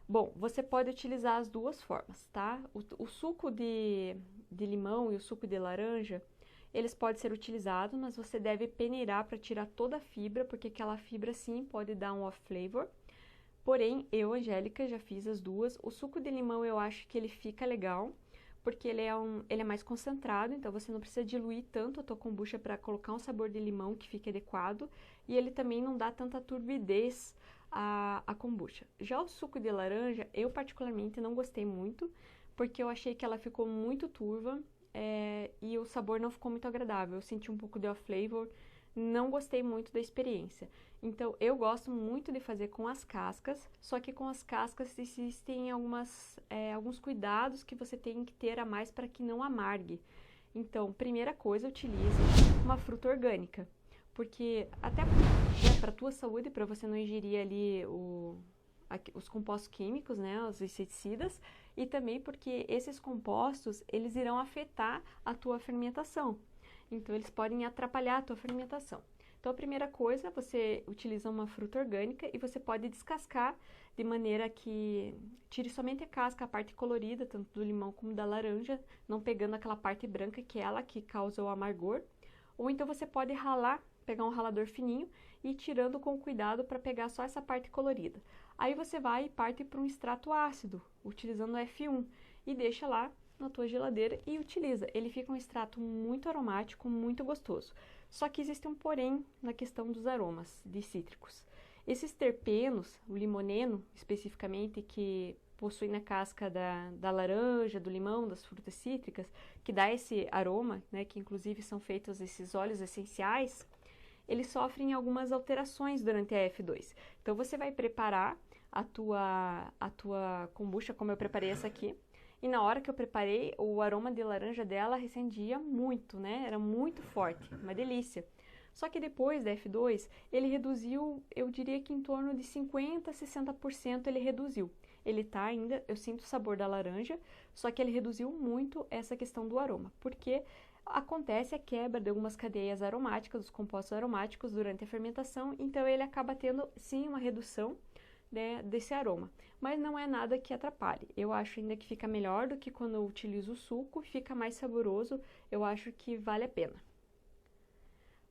Speaker 1: Bom, você pode utilizar as duas formas, tá? O suco de limão e o suco de laranja, eles podem ser utilizados, mas você deve peneirar para tirar toda a fibra, porque aquela fibra sim pode dar um off flavor. Porém, eu, Angélica, já fiz as duas. O suco de limão eu acho que ele fica legal, porque ele é mais concentrado, então você não precisa diluir tanto a tua kombucha para colocar um sabor de limão que fique adequado, e ele também não dá tanta turbidez à kombucha. Já o suco de laranja, eu particularmente não gostei muito, porque eu achei que ela ficou muito turva, e o sabor não ficou muito agradável. Eu senti um pouco de off flavor, não gostei muito da experiência. Então, eu gosto muito de fazer com as cascas, só que com as cascas existem alguns cuidados que você tem que ter a mais para que não amargue. Então, primeira coisa, utilize uma fruta orgânica, porque até para a tua saúde, para você não ingerir ali os compostos químicos, né, os inseticidas, e também porque esses compostos, eles irão afetar a tua fermentação. Então, eles podem atrapalhar a tua fermentação. Então, a primeira coisa, você utiliza uma fruta orgânica e você pode descascar de maneira que tire somente a casca, a parte colorida, tanto do limão como da laranja, não pegando aquela parte branca que é ela que causa o amargor. Ou então você pode ralar, pegar um ralador fininho e ir tirando com cuidado para pegar só essa parte colorida. Aí você vai e parte para um extrato ácido, utilizando o F1, e deixa lá na tua geladeira e utiliza. Ele fica um extrato muito aromático, muito gostoso. Só que existe um porém na questão dos aromas de cítricos. Esses terpenos, o limoneno especificamente, que possui na casca da laranja, do limão, das frutas cítricas, que dá esse aroma, né, que inclusive são feitos esses óleos essenciais, eles sofrem algumas alterações durante a F2. Então você vai preparar a tua kombucha, como eu preparei essa aqui, e na hora que eu preparei, o aroma de laranja dela recendia muito, né? Era muito forte, uma delícia. Só que depois da F2, ele reduziu, eu diria que em torno de 50% a 60% ele reduziu. Ele tá ainda, eu sinto o sabor da laranja, só que ele reduziu muito essa questão do aroma, porque acontece a quebra de algumas cadeias aromáticas, dos compostos aromáticos durante a fermentação, então ele acaba tendo sim uma redução, né, desse aroma, mas não é nada que atrapalhe. Eu acho ainda que fica melhor do que quando eu utilizo o suco, fica mais saboroso, eu acho que vale a pena.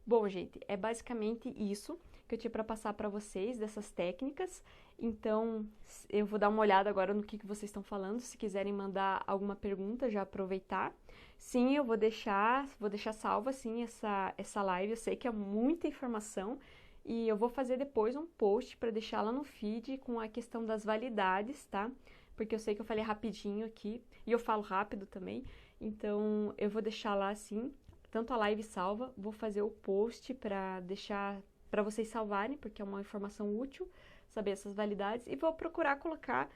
Speaker 1: Bom, gente, é basicamente isso que eu tinha para passar para vocês dessas técnicas. Então, eu vou dar uma olhada agora no que vocês estão falando, se quiserem mandar alguma pergunta, já aproveitar. Sim, eu vou deixar salva sim essa live, eu sei que é muita informação. E eu vou fazer depois um post para deixar lá no feed com a questão das validades, tá? Porque eu sei que eu falei rapidinho aqui e eu falo rápido também. Então, eu vou deixar lá assim, tanto a live salva, vou fazer o post para deixar para vocês salvarem, porque é uma informação útil saber essas validades. E vou procurar colocar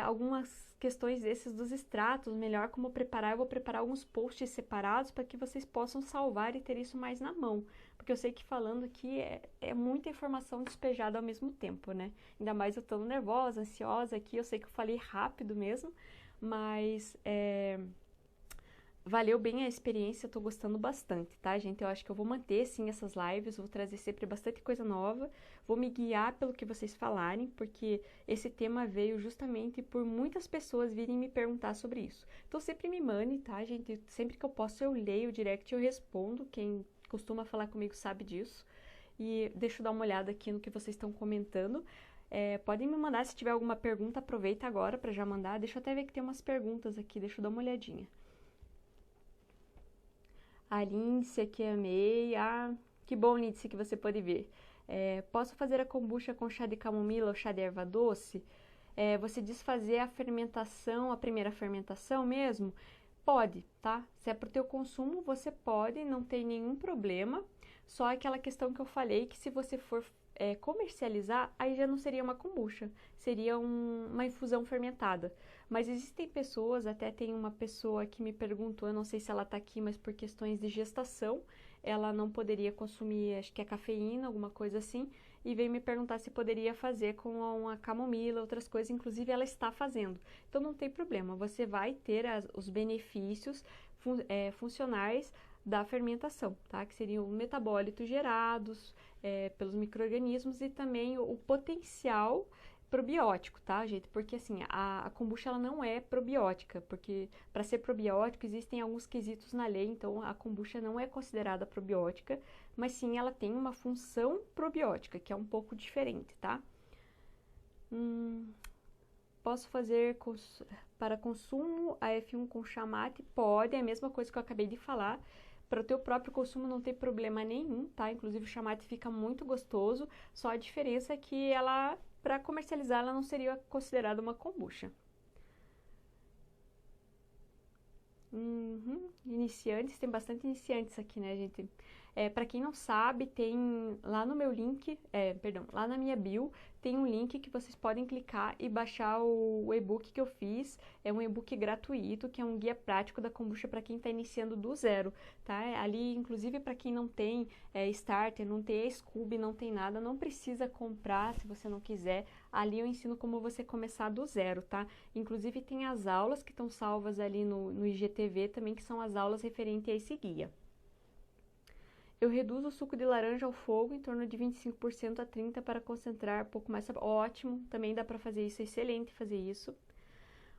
Speaker 1: algumas questões desses dos extratos, melhor como preparar. Eu vou preparar alguns posts separados para que vocês possam salvar e ter isso mais na mão. Porque eu sei que falando aqui é muita informação despejada ao mesmo tempo, né? Ainda mais eu estando nervosa, ansiosa aqui, eu sei que eu falei rápido mesmo, mas valeu bem a experiência, eu tô gostando bastante, tá, gente? Eu acho que eu vou manter, sim, essas lives, vou trazer sempre bastante coisa nova, vou me guiar pelo que vocês falarem, porque esse tema veio justamente por muitas pessoas virem me perguntar sobre isso. Então, sempre me mande, tá, gente? Sempre que eu posso, eu leio o direct e eu respondo, quem costuma falar comigo sabe disso. E deixa eu dar uma olhada aqui no que vocês estão comentando. Podem me mandar, se tiver alguma pergunta, aproveita agora para já mandar. Deixa eu até ver que tem umas perguntas aqui, deixa eu dar uma olhadinha. A Lindsay, que amei. Ah, que bom, Lindsay, que você pode ver. Posso fazer a kombucha com chá de camomila ou chá de erva doce? Você diz fazer a fermentação, a primeira fermentação mesmo? Pode, tá? Se é para o teu consumo, você pode, não tem nenhum problema. Só aquela questão que eu falei, que se você for comercializar, aí já não seria uma kombucha, seria uma infusão fermentada. Mas existem pessoas, até tem uma pessoa que me perguntou, eu não sei se ela tá aqui, mas por questões de gestação, ela não poderia consumir, acho que é cafeína, alguma coisa assim, e veio me perguntar se poderia fazer com uma camomila, outras coisas, inclusive ela está fazendo. Então não tem problema, você vai ter os benefícios funcionais da fermentação, tá? Que seriam metabólitos gerados pelos micro-organismos e também o potencial probiótico, tá, gente? Porque assim, a kombucha ela não é probiótica, porque para ser probiótico existem alguns quesitos na lei, então a kombucha não é considerada probiótica, mas sim ela tem uma função probiótica, que é um pouco diferente, tá? Posso fazer para consumo a F1 com chamate? Pode, é a mesma coisa que eu acabei de falar. Para o teu próprio consumo não tem problema nenhum, tá? Inclusive o chamate fica muito gostoso, só a diferença é que ela, para comercializar, ela não seria considerada uma kombucha. Iniciantes, tem bastante iniciantes aqui, né, gente? Para quem não sabe, tem lá no meu link, lá na minha bio, tem um link que vocês podem clicar e baixar o e-book que eu fiz. É um e-book gratuito, que é um guia prático da kombucha para quem está iniciando do zero, tá? Ali, inclusive, para quem não tem starter, não tem Scooby, não tem nada, não precisa comprar se você não quiser. Ali eu ensino como você começar do zero, tá? Inclusive, tem as aulas que estão salvas ali no IGTV também, que são as aulas referentes a esse guia. Eu reduzo o suco de laranja ao fogo em torno de 25% a 30% para concentrar um pouco mais. Ótimo, também dá para fazer isso, é excelente fazer isso.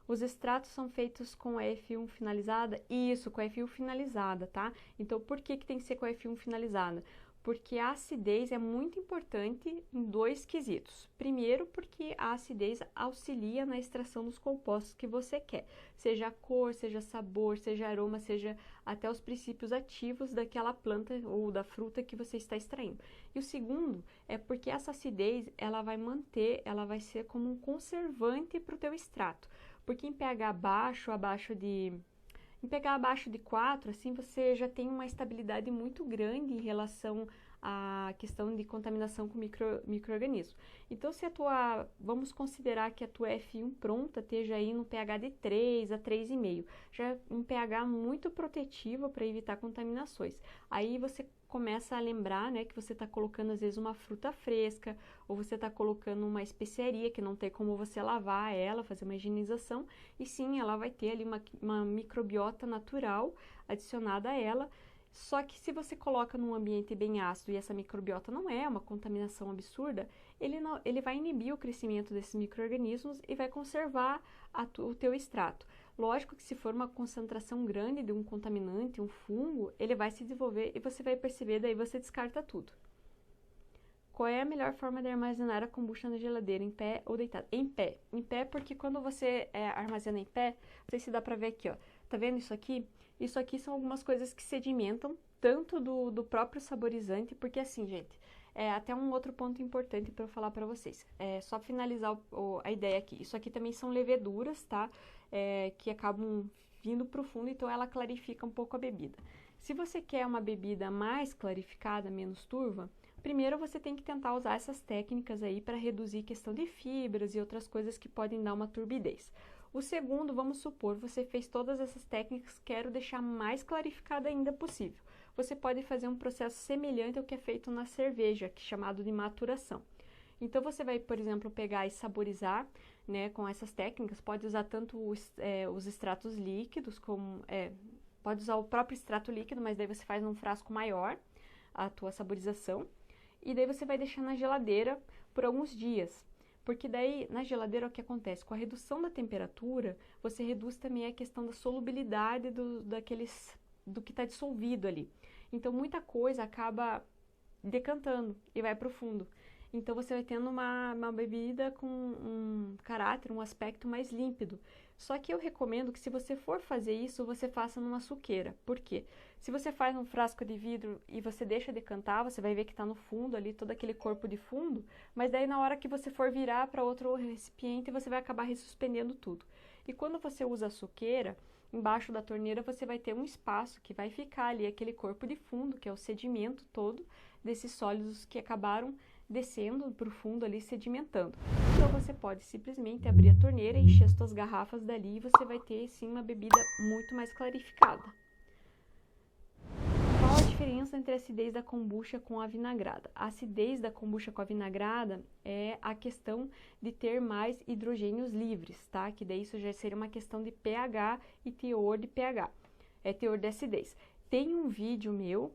Speaker 1: Os extratos são feitos com a F1 finalizada? Isso, com a F1 finalizada, tá? Então, por que tem que ser com a F1 finalizada? Porque a acidez é muito importante em dois quesitos. Primeiro, porque a acidez auxilia na extração dos compostos que você quer. Seja a cor, seja sabor, seja aroma, seja até os princípios ativos daquela planta ou da fruta que você está extraindo. E o segundo é porque essa acidez, ela vai manter, ela vai ser como um conservante para o teu extrato. Porque em pH baixo, em pH abaixo de 4, assim, você já tem uma estabilidade muito grande em relação à questão de contaminação com micro-organismos. Então, se vamos considerar que a tua F1 pronta esteja aí no pH de 3 a 3,5, já é um pH muito protetivo para evitar contaminações. Aí você começa a lembrar, né, que você está colocando às vezes uma fruta fresca, ou você está colocando uma especiaria que não tem como você lavar ela, fazer uma higienização, e sim, ela vai ter ali uma microbiota natural adicionada a ela. Só que se você coloca num ambiente bem ácido e essa microbiota não é uma contaminação absurda, ele vai inibir o crescimento desses micro-organismos e vai conservar o teu extrato. Lógico que se for uma concentração grande de um contaminante, um fungo, ele vai se desenvolver e você vai perceber, daí você descarta tudo. Qual é a melhor forma de armazenar a kombucha na geladeira, em pé ou deitado? Em pé. Em pé porque quando você armazena em pé, não sei se dá pra ver aqui, ó. Tá vendo isso aqui? Isso aqui são algumas coisas que sedimentam, tanto do próprio saborizante, porque assim, gente, até um outro ponto importante para eu falar para vocês. Só finalizar a ideia aqui. Isso aqui também são leveduras, tá? Que acabam vindo para o fundo, então ela clarifica um pouco a bebida. Se você quer uma bebida mais clarificada, menos turva, primeiro você tem que tentar usar essas técnicas aí para reduzir questão de fibras e outras coisas que podem dar uma turbidez. O segundo, vamos supor, você fez todas essas técnicas, quero deixar mais clarificada ainda possível. Você pode fazer um processo semelhante ao que é feito na cerveja, que é chamado de maturação. Então, você vai, por exemplo, pegar e saborizar, né, com essas técnicas. Pode usar tanto os extratos líquidos, pode usar o próprio extrato líquido, mas daí você faz num frasco maior a tua saborização. E daí você vai deixar na geladeira por alguns dias. Porque daí, na geladeira, o que acontece? Com a redução da temperatura, você reduz também a questão da solubilidade do que está dissolvido ali. Então, muita coisa acaba decantando e vai para o fundo. Então, você vai tendo uma bebida com um caráter, um aspecto mais límpido. Só que eu recomendo que se você for fazer isso, você faça numa suqueira. Por quê? Se você faz num frasco de vidro e você deixa decantar, você vai ver que está no fundo ali, todo aquele corpo de fundo, mas daí na hora que você for virar para outro recipiente, você vai acabar ressuspendendo tudo. E quando você usa a suqueira, embaixo da torneira você vai ter um espaço que vai ficar ali aquele corpo de fundo, que é o sedimento todo desses sólidos que acabaram descendo para o fundo ali, sedimentando. Então você pode simplesmente abrir a torneira, encher as suas garrafas dali e você vai ter sim uma bebida muito mais clarificada. Qual a diferença entre a acidez da kombucha com a vinagrada? A acidez da kombucha com a vinagrada é a questão de ter mais hidrogênios livres, tá? Que daí isso já seria uma questão de pH e teor de pH. teor de acidez. Tem um vídeo meu,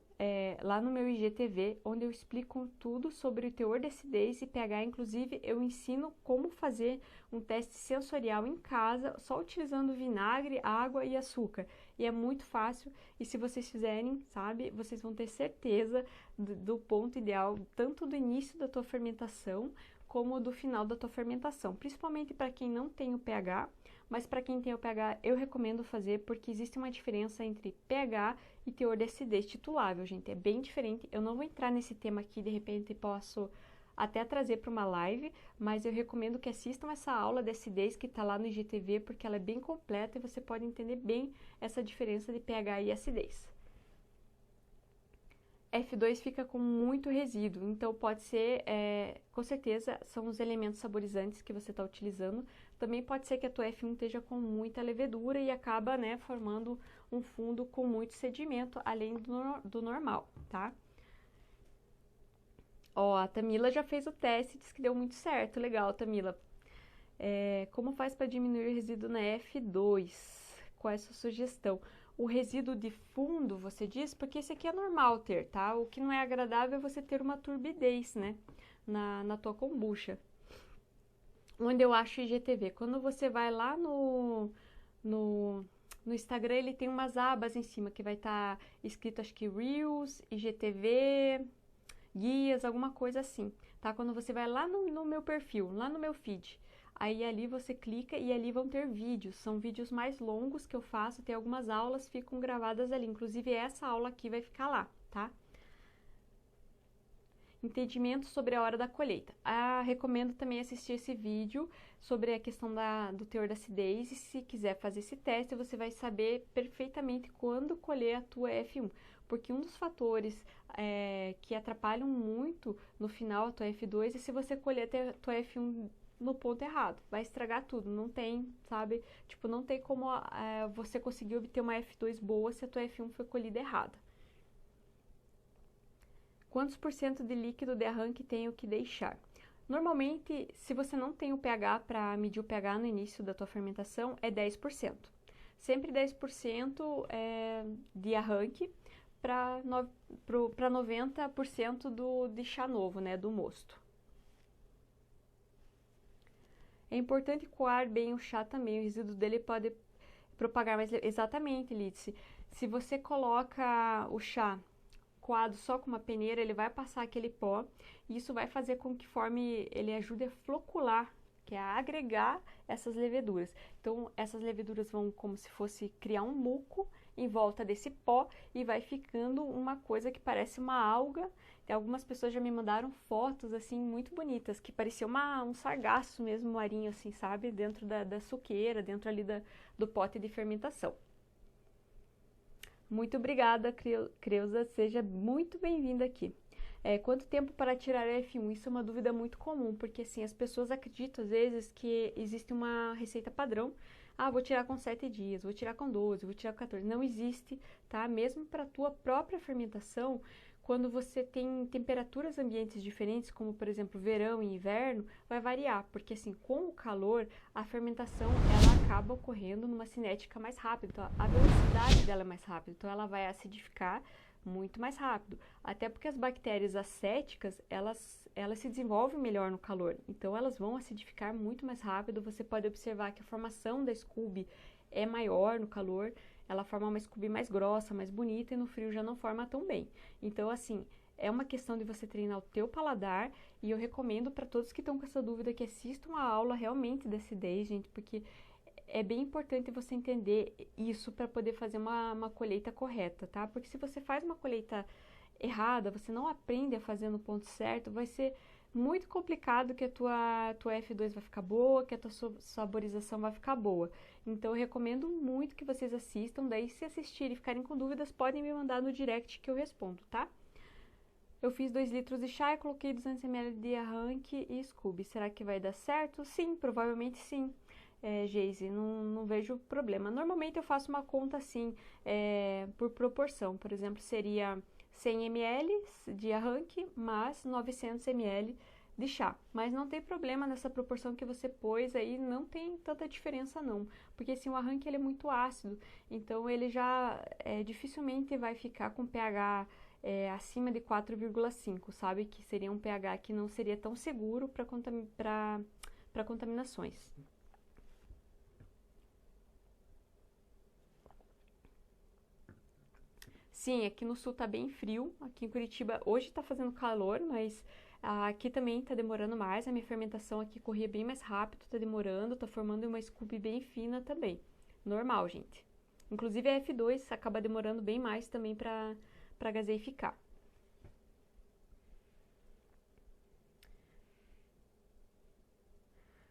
Speaker 1: lá no meu IGTV, onde eu explico tudo sobre o teor de acidez e pH. Inclusive, eu ensino como fazer um teste sensorial em casa, só utilizando vinagre, água e açúcar. E é muito fácil, e se vocês fizerem, sabe, vocês vão ter certeza do ponto ideal, tanto do início da tua fermentação, como do final da tua fermentação. Principalmente para quem não tem o pH, mas para quem tem o pH, eu recomendo fazer, porque existe uma diferença entre pH e teor de acidez titulável, gente. É bem diferente. Eu não vou entrar nesse tema aqui, de repente posso até trazer para uma live, mas eu recomendo que assistam essa aula de acidez que está lá no IGTV, porque ela é bem completa e você pode entender bem essa diferença de pH e acidez. F2 fica com muito resíduo, então pode ser, com certeza, são os elementos saborizantes que você está utilizando. Também pode ser que a tua F1 esteja com muita levedura e acaba, né, formando um fundo com muito sedimento, além do normal, tá? Ó, a Tamila já fez o teste e disse que deu muito certo. Legal, Tamila. Como faz para diminuir o resíduo na F2? Qual é a sua sugestão? O resíduo de fundo, você diz, porque esse aqui é normal ter, tá? O que não é agradável é você ter uma turbidez, né, na tua kombucha. Onde eu acho IGTV? Quando você vai lá no Instagram, ele tem umas abas em cima, que vai estar escrito, acho que Reels, IGTV, guias, alguma coisa assim, tá? Quando você vai lá no meu perfil, lá no meu feed, aí ali você clica e ali vão ter vídeos, são vídeos mais longos que eu faço, tem algumas aulas, ficam gravadas ali, inclusive essa aula aqui vai ficar lá, tá? Entendimento sobre a hora da colheita. Recomendo também assistir esse vídeo sobre a questão do teor da acidez, e se quiser fazer esse teste, você vai saber perfeitamente quando colher a tua F1, porque um dos fatores que atrapalham muito no final a tua F2 é se você colher a tua F1 no ponto errado, vai estragar tudo, não tem, sabe? Tipo, não tem como você conseguir obter uma F2 boa se a tua F1 foi colhida errada. Quantos por cento de líquido de arranque tenho que deixar? Normalmente, se você não tem o pH para medir o pH no início da tua fermentação, é 10%. Sempre 10% de arranque para 90% de chá novo, né, do mosto. É importante coar bem o chá também, o resíduo dele pode propagar mais... Exatamente, Lídice. Se você coloca o chá coado só com uma peneira, ele vai passar aquele pó, e isso vai fazer com que ele ajude a flocular, que é a agregar essas leveduras. Então, essas leveduras vão como se fosse criar um muco em volta desse pó, e vai ficando uma coisa que parece uma alga. E algumas pessoas já me mandaram fotos, assim, muito bonitas, que parecia um sargaço mesmo, marinho, assim, sabe? Dentro da suqueira, dentro ali do pote de fermentação. Muito obrigada, Creuza, seja muito bem-vinda aqui. Quanto tempo para tirar a F1? Isso é uma dúvida muito comum, porque assim, as pessoas acreditam às vezes que existe uma receita padrão. Vou tirar com 7 dias, vou tirar com 12, vou tirar com 14. Não existe, tá? Mesmo para a tua própria fermentação, quando você tem temperaturas ambientes diferentes, como por exemplo verão e inverno, vai variar, porque assim, com o calor, a fermentação ela acaba ocorrendo numa cinética mais rápida, então a velocidade dela é mais rápida, então ela vai acidificar muito mais rápido, até porque as bactérias acéticas, elas se desenvolvem melhor no calor, então elas vão acidificar muito mais rápido. Você pode observar que a formação da scooby é maior no calor, ela forma uma scooby mais grossa, mais bonita, e no frio já não forma tão bem. Então, assim, é uma questão de você treinar o teu paladar, e eu recomendo para todos que estão com essa dúvida que assistam a aula realmente da acidez, gente, porque é bem importante você entender isso para poder fazer uma colheita correta, tá? Porque se você faz uma colheita errada, você não aprende a fazer no ponto certo, vai ser muito complicado que a tua F2 vai ficar boa, que a tua saborização vai ficar boa. Então, eu recomendo muito que vocês assistam, daí se assistirem e ficarem com dúvidas, podem me mandar no direct que eu respondo, tá? Eu fiz 2 litros de chá e coloquei 200 ml de arranque e scooby. Será que vai dar certo? Sim, provavelmente sim. Geise, não vejo problema. Normalmente eu faço uma conta assim, por proporção. Por exemplo, seria 100 ml de arranque, mais 900 ml de chá. Mas não tem problema nessa proporção que você pôs aí, não tem tanta diferença não. Porque assim, o arranque ele é muito ácido, então ele já dificilmente vai ficar com pH acima de 4,5, sabe? Que seria um pH que não seria tão seguro para contaminações. Sim, aqui no sul tá bem frio. Aqui em Curitiba hoje tá fazendo calor, mas aqui também tá demorando mais. A minha fermentação aqui corria bem mais rápido, tá demorando, tá formando uma scooby bem fina também. Normal, gente. Inclusive a F2 acaba demorando bem mais também para gaseificar.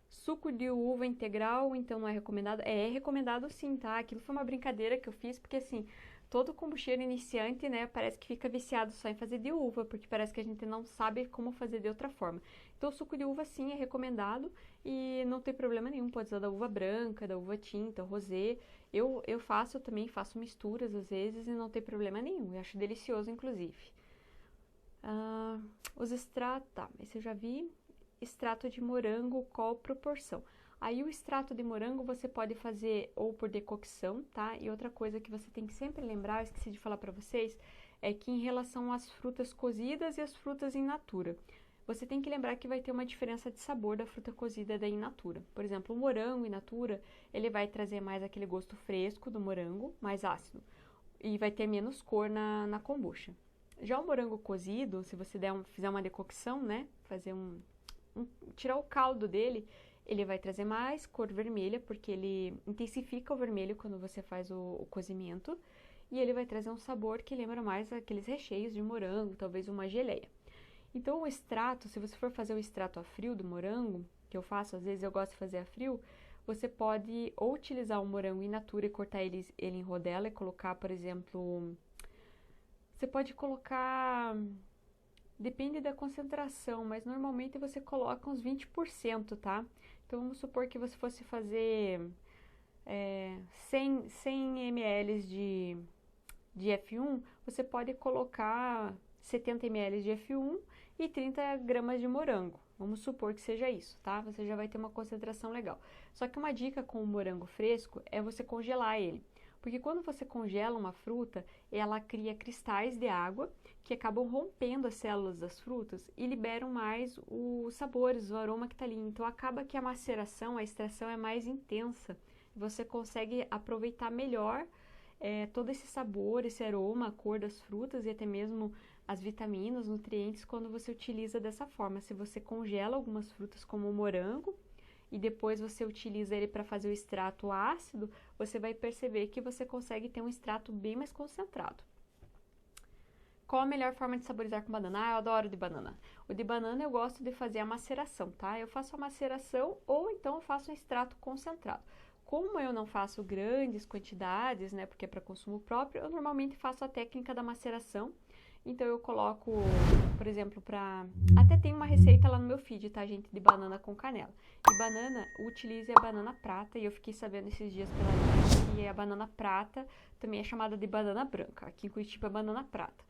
Speaker 1: Suco de uva integral, então não é recomendado? É recomendado sim, tá? Aquilo foi uma brincadeira que eu fiz, porque assim, todo kombucheiro iniciante, né, parece que fica viciado só em fazer de uva, porque parece que a gente não sabe como fazer de outra forma. Então, o suco de uva sim é recomendado e não tem problema nenhum, pode usar da uva branca, da uva tinta, rosé. Eu também faço misturas às vezes e não tem problema nenhum, eu acho delicioso, inclusive. Os extratos, tá, esse eu já vi. Extrato de morango, qual proporção? Aí o extrato de morango você pode fazer ou por decocção, tá? E outra coisa que você tem que sempre lembrar, eu esqueci de falar para vocês, é que em relação às frutas cozidas e as frutas in natura, você tem que lembrar que vai ter uma diferença de sabor da fruta cozida e da in natura. Por exemplo, o morango in natura, ele vai trazer mais aquele gosto fresco do morango, mais ácido, e vai ter menos cor na kombucha. Já o morango cozido, se você fizer uma decocção, né, tirar o caldo dele, ele vai trazer mais cor vermelha, porque ele intensifica o vermelho quando você faz o cozimento, e ele vai trazer um sabor que lembra mais aqueles recheios de morango, talvez uma geleia. Então o extrato, se você for fazer o extrato a frio do morango, que eu faço, às vezes eu gosto de fazer a frio, você pode ou utilizar o morango in natura e cortar ele em rodela e colocar, por exemplo, você pode colocar... Depende da concentração, mas normalmente você coloca uns 20%, tá? Então, vamos supor que você fosse fazer 100 ml de F1, você pode colocar 70 ml de F1 e 30 gramas de morango. Vamos supor que seja isso, tá? Você já vai ter uma concentração legal. Só que uma dica com o morango fresco é você congelar ele. Porque quando você congela uma fruta, ela cria cristais de água que acabam rompendo as células das frutas e liberam mais os sabores, o aroma que está ali. Então, acaba que a maceração, a extração é mais intensa. Você consegue aproveitar melhor todo esse sabor, esse aroma, a cor das frutas e até mesmo as vitaminas, nutrientes, quando você utiliza dessa forma. Se você congela algumas frutas como o morango, e depois você utiliza ele para fazer o extrato ácido, você vai perceber que você consegue ter um extrato bem mais concentrado. Qual a melhor forma de saborizar com banana? Eu adoro de banana. O de banana eu gosto de fazer a maceração, tá? Eu faço a maceração ou então eu faço um extrato concentrado. Como eu não faço grandes quantidades, né, porque é para consumo próprio, eu normalmente faço a técnica da maceração. Então, eu coloco, por exemplo, até tem uma receita lá no meu feed, tá, gente? De banana com canela. E banana, utilize a banana prata. E eu fiquei sabendo esses dias pela internet que a banana prata também é chamada de banana branca. Aqui em Curitiba é banana prata.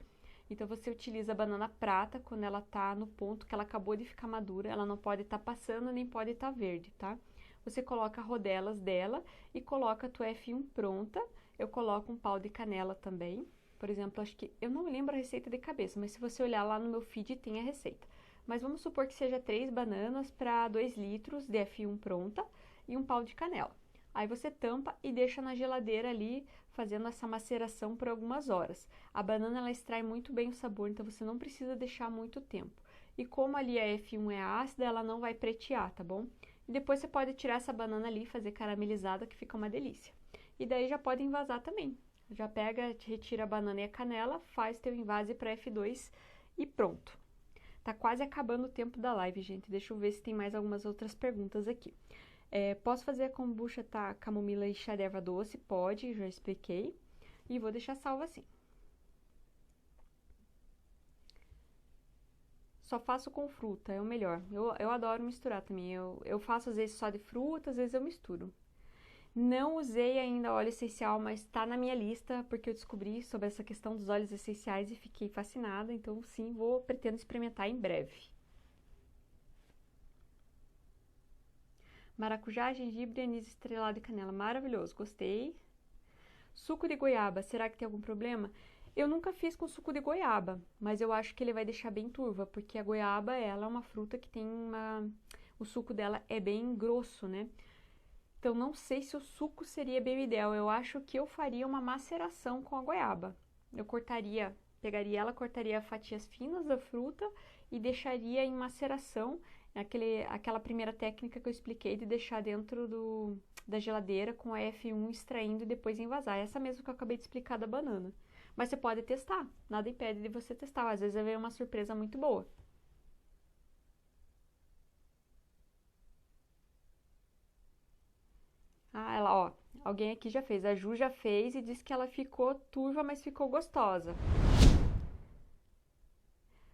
Speaker 1: Então, você utiliza a banana prata quando ela tá no ponto que ela acabou de ficar madura. Ela não pode estar passando, nem pode estar verde, tá? Você coloca rodelas dela e coloca a tua F1 pronta. Eu coloco um pau de canela também. Por exemplo, acho que eu não lembro a receita de cabeça, mas se você olhar lá no meu feed tem a receita. Mas vamos supor que seja 3 bananas para 2 litros de F1 pronta e um pau de canela. Aí você tampa e deixa na geladeira ali, fazendo essa maceração por algumas horas. A banana ela extrai muito bem o sabor, então você não precisa deixar muito tempo. E como ali a F1 é ácida, ela não vai pretear, tá bom? E depois você pode tirar essa banana ali e fazer caramelizada, que fica uma delícia. E daí já pode envasar também. Já pega, retira a banana e a canela, faz teu invase para F2 e pronto. Tá quase acabando o tempo da live, gente. Deixa eu ver se tem mais algumas outras perguntas aqui. Posso fazer a kombucha, tá? Camomila e chá de erva doce? Pode, já expliquei. E vou deixar salvo assim. Só faço com fruta, é o melhor. Eu adoro misturar também. Eu faço às vezes só de fruta, às vezes eu misturo. Não usei ainda óleo essencial, mas está na minha lista, porque eu descobri sobre essa questão dos óleos essenciais e fiquei fascinada. Então, sim, pretendo experimentar em breve. Maracujá, gengibre, anis estrelado e canela. Maravilhoso, gostei. Suco de goiaba, será que tem algum problema? Eu nunca fiz com suco de goiaba, mas eu acho que ele vai deixar bem turva, porque a goiaba, ela é uma fruta que tem uma... O suco dela é bem grosso, né? Então, não sei se o suco seria bem o ideal. Eu acho que eu faria uma maceração com a goiaba. Eu pegaria ela, cortaria fatias finas da fruta e deixaria em maceração, aquela primeira técnica que eu expliquei de deixar dentro da geladeira com a F1 extraindo e depois envasar. Essa mesmo que eu acabei de explicar da banana. Mas você pode testar, nada impede de você testar. Às vezes vai vir uma surpresa muito boa. Ah, ela, ó, alguém aqui já fez. A Ju já fez e disse que ela ficou turva, mas ficou gostosa.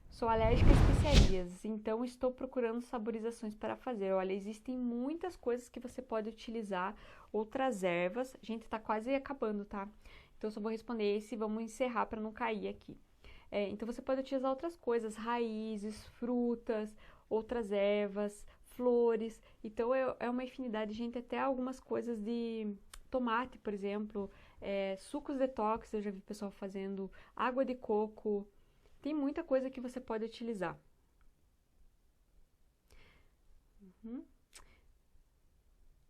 Speaker 1: Sou alérgica a especiarias, então estou procurando saborizações para fazer. Olha, existem muitas coisas que você pode utilizar, outras ervas. Gente, tá quase acabando, tá? Então, eu só vou responder esse e vamos encerrar para não cair aqui. Então, você pode utilizar outras coisas, raízes, frutas, outras ervas, flores. Então, é uma infinidade, gente, até algumas coisas de tomate, por exemplo, sucos detox, eu já vi pessoal fazendo, água de coco. Tem muita coisa que você pode utilizar.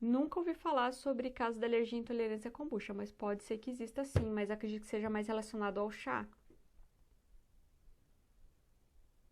Speaker 1: Nunca ouvi falar sobre caso de alergia e intolerância à kombucha, mas pode ser que exista sim, mas acredito que seja mais relacionado ao chá.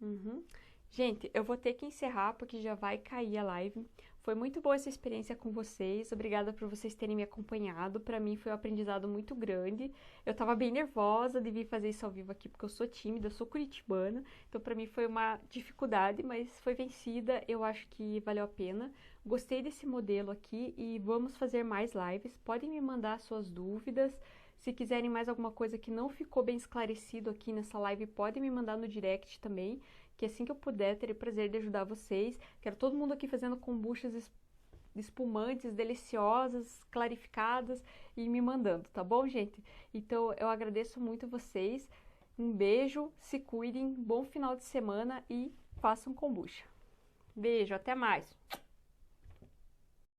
Speaker 1: Uhum. Gente, eu vou ter que encerrar porque já vai cair a live. Foi muito boa essa experiência com vocês. Obrigada por vocês terem me acompanhado. Para mim foi um aprendizado muito grande. Eu tava bem nervosa de vir fazer isso ao vivo aqui porque eu sou tímida, eu sou curitibana. Então para mim foi uma dificuldade, mas foi vencida. Eu acho que valeu a pena. Gostei desse modelo aqui e vamos fazer mais lives. Podem me mandar suas dúvidas. Se quiserem mais alguma coisa que não ficou bem esclarecido aqui nessa live, podem me mandar no direct também, que assim que eu puder, terei o prazer de ajudar vocês. Quero todo mundo aqui fazendo kombuchas espumantes, deliciosas, clarificadas e me mandando, tá bom, gente? Então, eu agradeço muito vocês. Um beijo, se cuidem, bom final de semana e façam kombucha. Beijo, até mais!